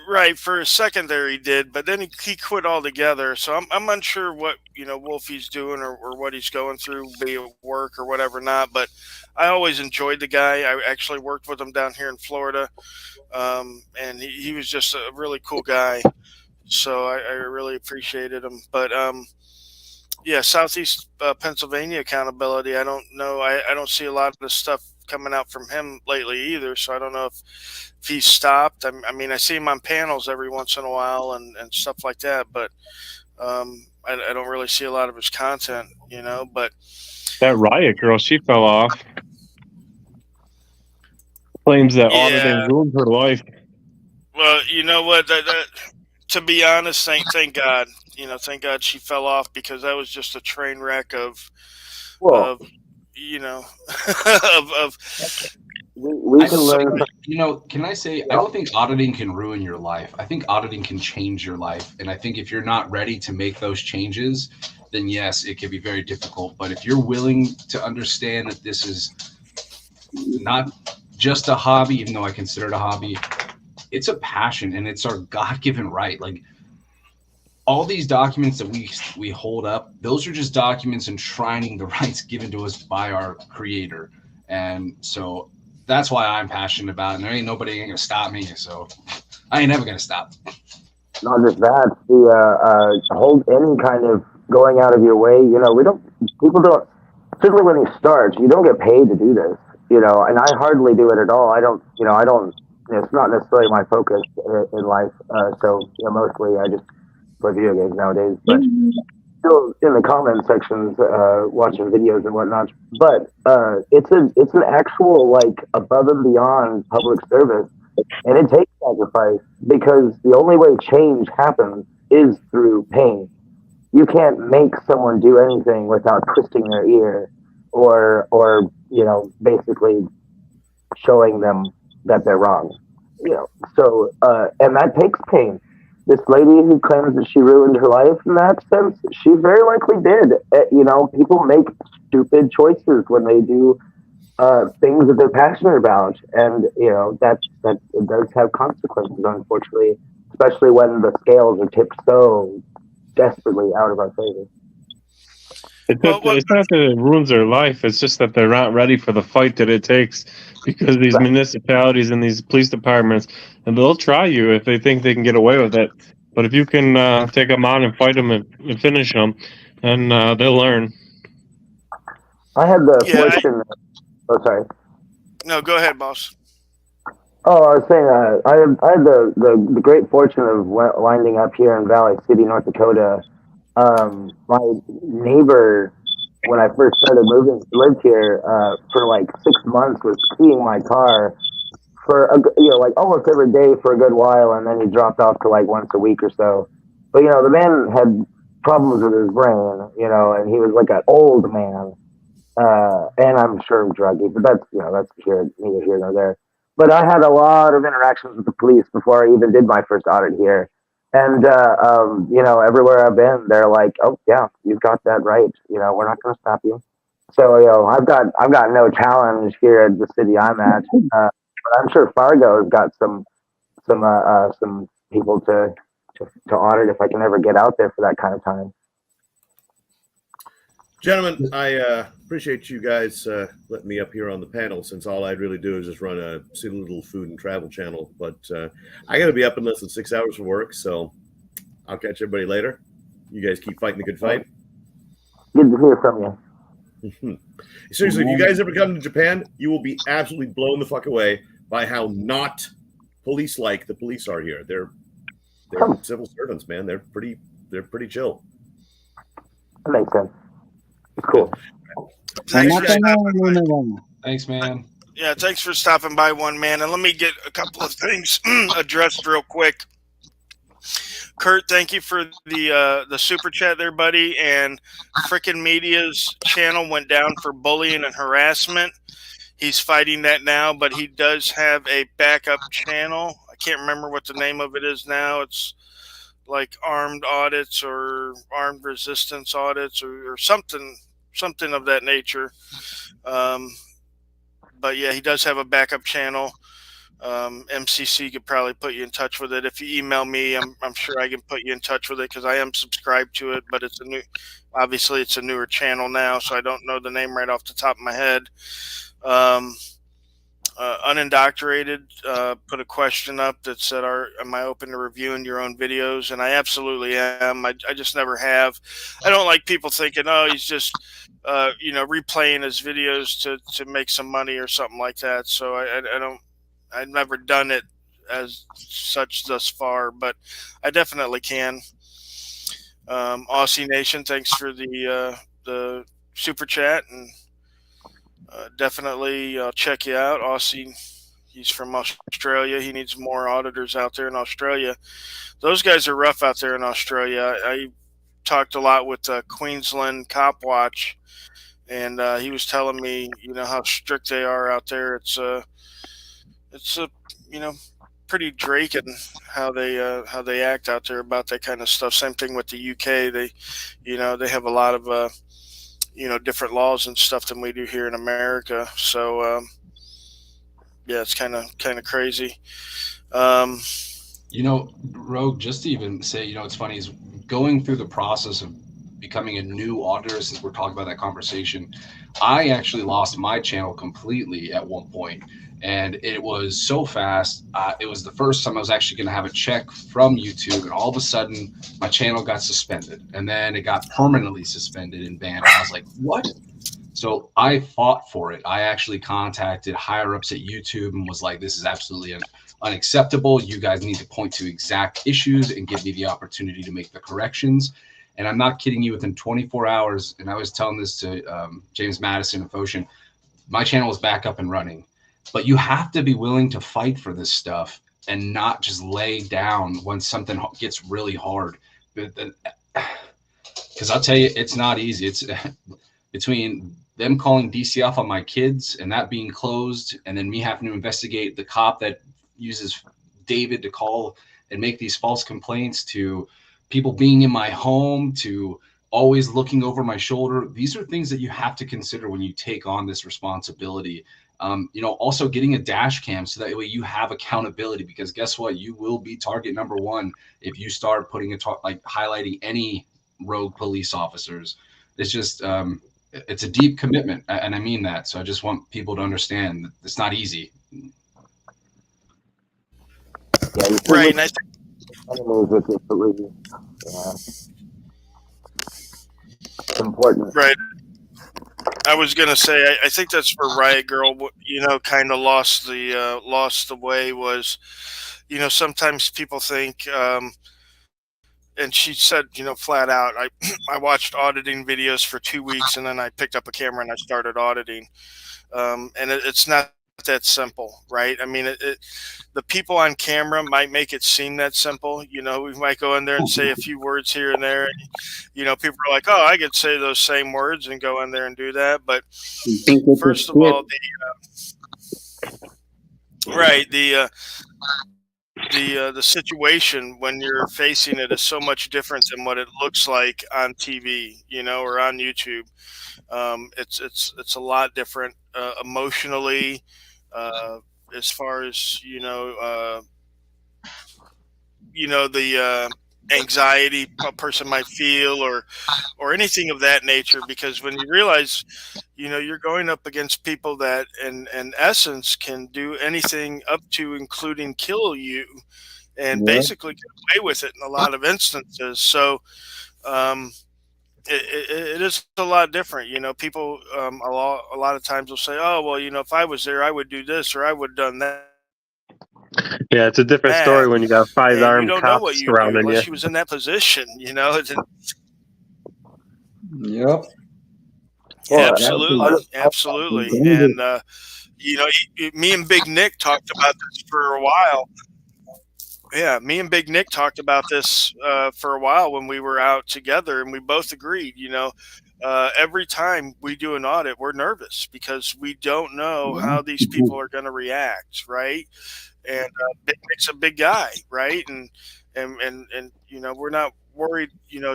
Right, for a second there he did, but then he quit altogether. So I'm unsure what Wolfie's doing or what he's going through, be it work or whatever not. But I always enjoyed the guy. I actually worked with him down here in Florida, and he was just a really cool guy. So I really appreciated him. But Southeast Pennsylvania Accountability. I don't know. I don't see a lot of the stuff coming out from him lately either. So I don't know if he's stopped. I see him on panels every once in a while and stuff like that, but I don't really see a lot of his content, but that Riot girl, she fell off. Claims that auditing ruined her life. Well, you know what, to be honest, thank God, thank God she fell off, because that was just a train wreck of we can learn. Can I say, I don't think auditing can ruin your life. I think auditing can change your life. And I think if you're not ready to make those changes, then yes, it can be very difficult. But if you're willing to understand that this is not just a hobby, even though I consider it a hobby, it's a passion and it's our God-given right. Like, all these documents that we hold up, those are just documents enshrining the rights given to us by our creator. And so that's why I'm passionate about it. And there ain't nobody gonna stop me. So I ain't never gonna stop. Not just that, the hold any kind of going out of your way. You know, people don't, particularly when you start, you don't get paid to do this. You know, and I hardly do it at all. I don't. It's not necessarily my focus in life. So mostly I just play video games nowadays. But still in the comment sections, watching videos and whatnot. But it's an actual like above and beyond public service, and it takes sacrifice because the only way change happens is through pain. You can't make someone do anything without twisting their ear, or basically showing them that they're wrong. So and that takes pain. This lady who claims that she ruined her life in that sense, she very likely did. People make stupid choices when they do things that they're passionate about, and that it does have consequences, unfortunately, especially when the scales are tipped so desperately out of our favor. It's not that it ruins their life. It's just that they're not ready for the fight that it takes, because these municipalities and these police departments, and they'll try you if they think they can get away with it. But if you can take them on and fight them and finish them, then they'll learn. I had the fortune. Oh, sorry. No, go ahead, boss. Oh, I was saying I had the great fortune of winding up here in Valley City, North Dakota. My neighbor, when I first started lived here for like 6 months, was keying my car for like almost every day for a good while, and then he dropped off to like once a week or so. But the man had problems with his brain, and he was like an old man, and I'm sure druggy, but that's neither here nor there. But I had a lot of interactions with the police before I even did my first audit here. And, everywhere I've been, they're like, oh, yeah, you've got that right. We're not going to stop you. So, I've got no challenge here at the city I'm at. But I'm sure Fargo has got some people to audit if I can ever get out there for that kind of time. Gentlemen, I appreciate you guys letting me up here on the panel, since all I really do is just run a silly little food and travel channel. But I got to be up in less than 6 hours for work, so I'll catch everybody later. You guys keep fighting the good fight. Good to hear from you. Seriously, if you guys ever come to Japan, you will be absolutely blown the fuck away by how not police-like the police are here. They're civil servants, man. They're pretty chill. That makes sense. Cool. Thanks, man. Yeah, thanks for stopping by, one man. And let me get a couple of things addressed real quick. Kurt, thank you for the super chat there, buddy. And Frickin' Media's channel went down for bullying and harassment. He's fighting that now, but he does have a backup channel. I can't remember what the name of it is now. It's like armed audits or armed resistance audits or something of that nature. But yeah, he does have a backup channel. MCC could probably put you in touch with it. If you email me, I'm sure I can put you in touch with it, because I am subscribed to it, but it's a newer channel now, so I don't know the name right off the top of my head. Unindoctorated put a question up that said, am I open to reviewing your own videos? And I absolutely am. I just never have. I don't like people thinking, oh, he's just replaying his videos to make some money or something like that. So I've never done it as such thus far, but I definitely can. Aussie Nation, thanks for the super chat, and definitely check you out. Aussie, he's from Australia. He needs more auditors out there in Australia. Those guys are rough out there in Australia. I talked a lot with Queensland Cop Watch, and he was telling me, how strict they are out there. It's pretty Draken how they act out there about that kind of stuff. Same thing with the UK. They have a lot of different laws and stuff than we do here in America. So yeah, it's kind of crazy. Rogue, just to even say, it's funny is going through the process of becoming a new auditor, since we're talking about that conversation, I actually lost my channel completely at one point, and it was so fast. It was the first time I was actually going to have a check from YouTube, and all of a sudden my channel got suspended, and then it got permanently suspended and banned. And I was like, what? So I fought for it. I actually contacted higher ups at YouTube and was like, this is absolutely unacceptable. You guys need to point to exact issues and give me the opportunity to make the corrections. And I'm not kidding you, within 24 hours, and I was telling this to James Madison of Ocean, my channel is back up and running. But you have to be willing to fight for this stuff and not just lay down when something gets really hard. Because I'll tell you, it's not easy. It's between them calling DC off on my kids and that being closed, and then me having to investigate the cop that uses David to call and make these false complaints, to people being in my home, to always looking over my shoulder. These are things that you have to consider when you take on this responsibility. Also getting a dash cam so that way you have accountability, because guess what? You will be target number one if you start putting highlighting any rogue police officers. It's just, it's a deep commitment, and I mean that. So I just want people to understand that it's not easy. Yeah, right. And I important. Right. I was gonna say, I think that's where Riot Girl, kind of lost the way. Was, sometimes people think, and she said, flat out, I watched auditing videos for 2 weeks, and then I picked up a camera and I started auditing. And it's not that simple, right? I mean, the people on camera might make it seem that simple. We might go in there and say a few words here and there. And, people are like, oh, I could say those same words and go in there and do that. But first of all, the situation when you're facing it is so much different than what it looks like on TV, or on YouTube. It's a lot different emotionally, as far as the anxiety a person might feel, or anything of that nature. Because when you realize, you're going up against people that in essence can do anything up to including kill you, and basically get away with it in a lot of instances. So it is a lot different. People a lot of times will say, oh, well, if I was there, I would do this, or I would have done that. Yeah, it's a different story when you got 5 armed you don't cops know what you surrounding do unless you. you was in that position, Yep. Absolutely. And me and Big Nick talked about this for a while. Yeah, me and Big Nick talked about this for a while when we were out together, and we both agreed. Every time we do an audit, we're nervous because we don't know how these people are going to react, right? And Big Nick's a big guy, right? And we're not worried,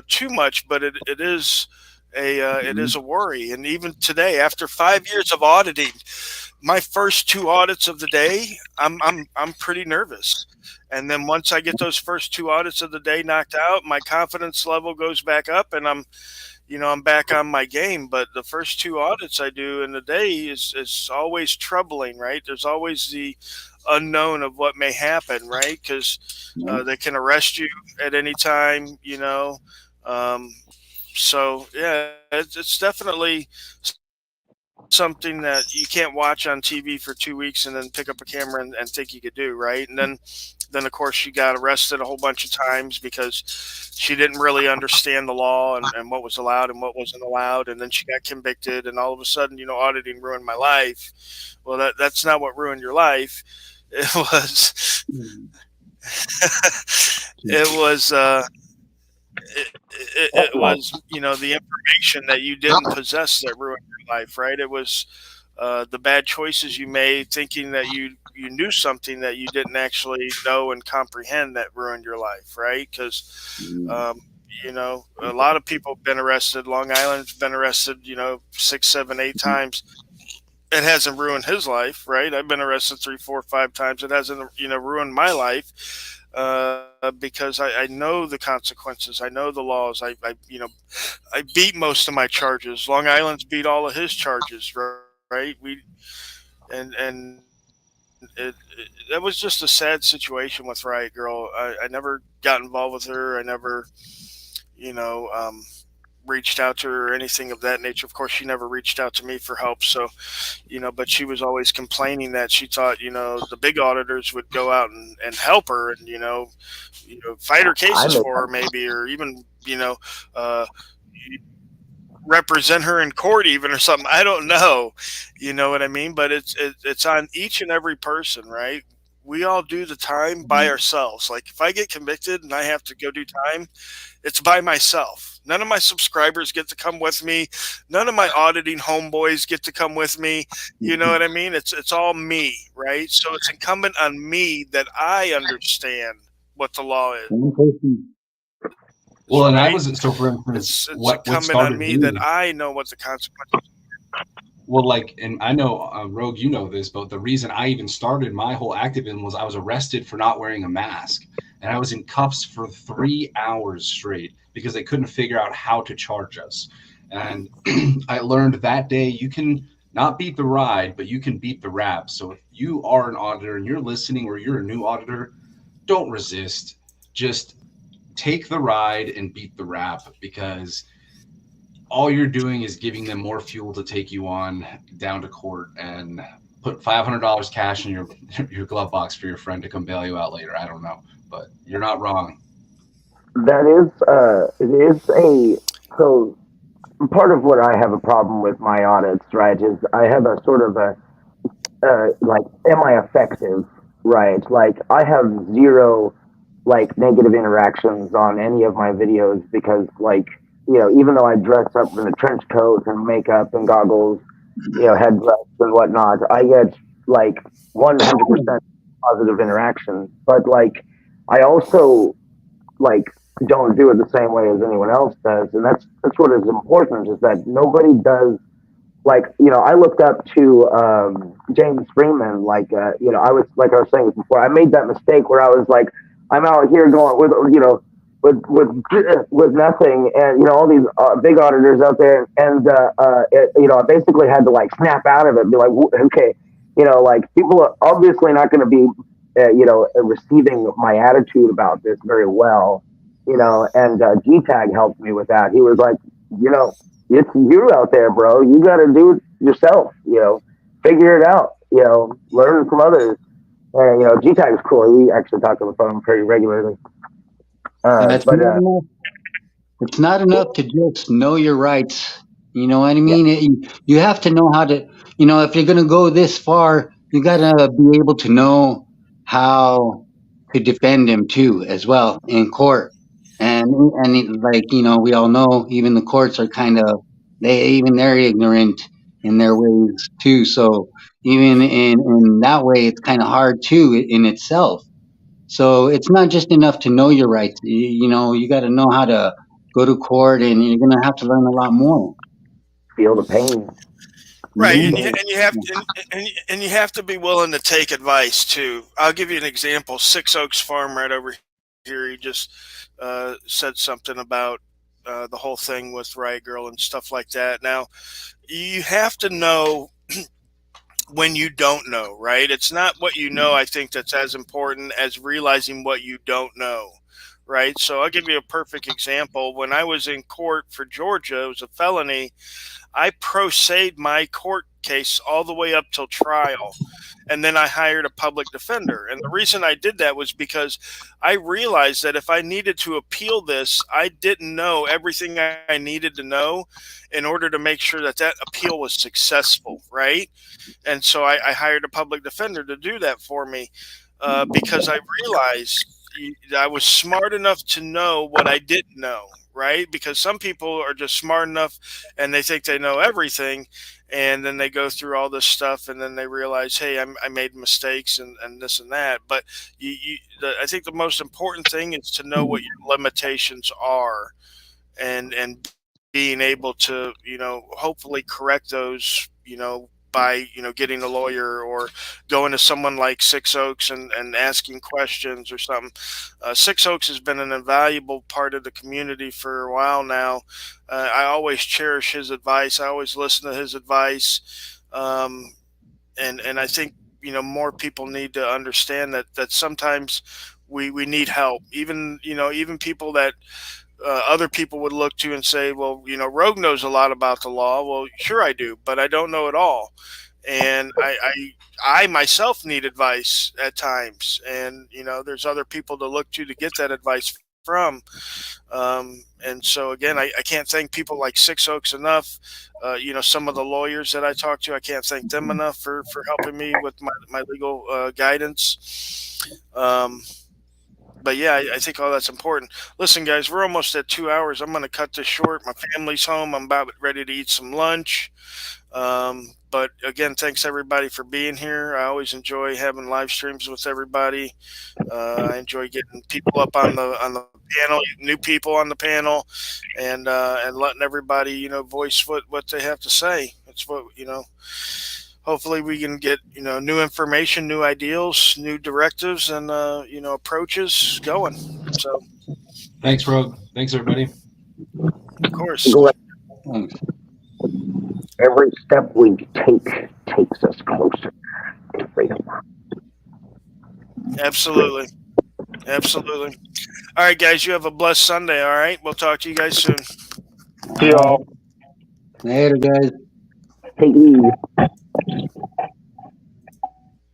too much, but it is a worry. And even today, after 5 years of auditing, my first 2 audits of the day, I'm pretty nervous. And then once I get those first 2 audits of the day knocked out, my confidence level goes back up, and I'm back on my game. But the first 2 audits I do in the day is always troubling, right? There's always the unknown of what may happen, right? Because they can arrest you at any time, so yeah, it's definitely something that you can't watch on TV for 2 weeks and then pick up a camera and think you could do, right? And then of course she got arrested a whole bunch of times because she didn't really understand the law and what was allowed and what wasn't allowed. And then she got convicted, and all of a sudden, auditing ruined my life. Well, that's not what ruined your life. It was, it was the information that you didn't possess that ruined your life, right? It was the bad choices you made, thinking that you knew something that you didn't actually know and comprehend, that ruined your life, right? Because a lot of people have been arrested. Long Island's been arrested 6, 7, 8 times. It hasn't ruined his life, right? I've been arrested 3, 4, 5 times. It hasn't ruined my life. because I know the consequences. I know the laws. I beat most of my charges. Long Island's beat all of his charges, right? And that was just a sad situation with Riot Girl. I never got involved with her. I never, you know, reached out to her or anything of that nature. Of course, she never reached out to me for help. So, but she was always complaining that she thought, the big auditors would go out and help her and, fight her cases for her maybe, or even, uh, represent her in court even or something. I don't know. You know what I mean? But it's on each and every person, right? We all do the time by ourselves. Like if I get convicted and I have to go do time, it's by myself. None of my subscribers get to come with me. None of my auditing homeboys get to come with me. You know what I mean? It's all me, right? So it's incumbent on me that I understand what the law is. Well, and I wasn't, so for instance, it's what incumbent started on me me, that I know what the consequences are. well, like, and I know, Rogue, you know this, but the reason I even started my whole activism was I was arrested for not wearing a mask. And I was in cuffs for 3 hours straight because they couldn't figure out how to charge us. And I learned that day you can not beat the ride, but you can beat the rap. So if you are an auditor and you're listening or you're a new auditor, don't resist. Just take the ride and beat the rap, because all you're doing is giving them more fuel to take you on down to court and put $500 cash in your glove box for your friend to come bail you out later. I don't know, but you're not wrong. That it is so part of what I have a problem with my audits, right, is I have a sort of like, am I effective, right? Like I have zero like negative interactions on any of my videos because, like, even though I dress up in a trench coat and makeup and goggles, headdress and whatnot, I get like 100% positive interaction. But like, I also like don't do it the same way as anyone else does, and that's what is important, is that nobody does. Like, I looked up to James Freeman. Like, I was, like I was saying before, I made that mistake where I was like, I'm out here going with, with nothing, and all these big auditors out there, and I basically had to like snap out of it, and be like, okay, like people are obviously not going to be, receiving my attitude about this very well, and GTAG helped me with that. He was like, it's you out there, bro. You got to do it yourself. Figure it out. Learn from others. And GTAG is cool. We actually talk on the phone pretty regularly. It's not enough to just know your rights. You know what I mean? You have to know how to. If you're gonna go this far, you gotta be able to know how to defend him too, as well, in court. And like we all know, even the courts are kind of they're ignorant in their ways too. So even in that way, it's kind of hard too in itself. So it's not just enough to know your rights. You got to know how to go to court, and you're going to have to learn a lot more. Feel the pain. Right, and you have to be willing to take advice too. I'll give you an example. Six Oaks Farm right over here. He just said something about the whole thing with Riot Girl and stuff like that. Now, you have to know when you don't know, right? It's not what you know, I think, that's as important as realizing what you don't know, right? So I'll give you a perfect example. When I was in court for Georgia, it was a felony. I pro se'd my court case all the way up till trial. And then I hired a public defender. And the reason I did that was because I realized that if I needed to appeal this, I didn't know everything I needed to know in order to make sure that that appeal was successful, right? And so I hired a public defender to do that for me because I realized I was smart enough to know what I didn't know, right? Because some people are just smart enough and they think they know everything, and then they go through all this stuff and then they realize, hey, I made mistakes and this and that. But I think the most important thing is to know what your limitations are, and being able to hopefully correct those by, getting a lawyer or going to someone like Six Oaks and asking questions or something. Six Oaks has been an invaluable part of the community for a while now. I always cherish his advice. I always listen to his advice. And I think, more people need to understand that sometimes we need help. Even people that other people would look to and say, well, Rogue knows a lot about the law. Well, sure I do, but I don't know it all. And I myself need advice at times. And, there's other people to look to get that advice from. And so, again, I can't thank people like Six Oaks enough. Some of the lawyers that I talk to, I can't thank them enough for helping me with my legal guidance. But yeah, I think all that's important. Listen, guys, we're almost at 2 hours. I'm going to cut this short. My family's home. I'm about ready to eat some lunch. But again, thanks everybody for being here. I always enjoy having live streams with everybody. I enjoy getting people up on the panel, new people on the panel, and letting everybody voice what they have to say. It's what hopefully we can get new information, new ideals, new directives, and approaches going. So thanks, Rogue. Thanks, everybody. Of course. Every step we take takes us closer to freedom. Absolutely. Absolutely. All right, guys, you have a blessed Sunday. All right, we'll talk to you guys soon. See y'all. Later, guys. Take it easy.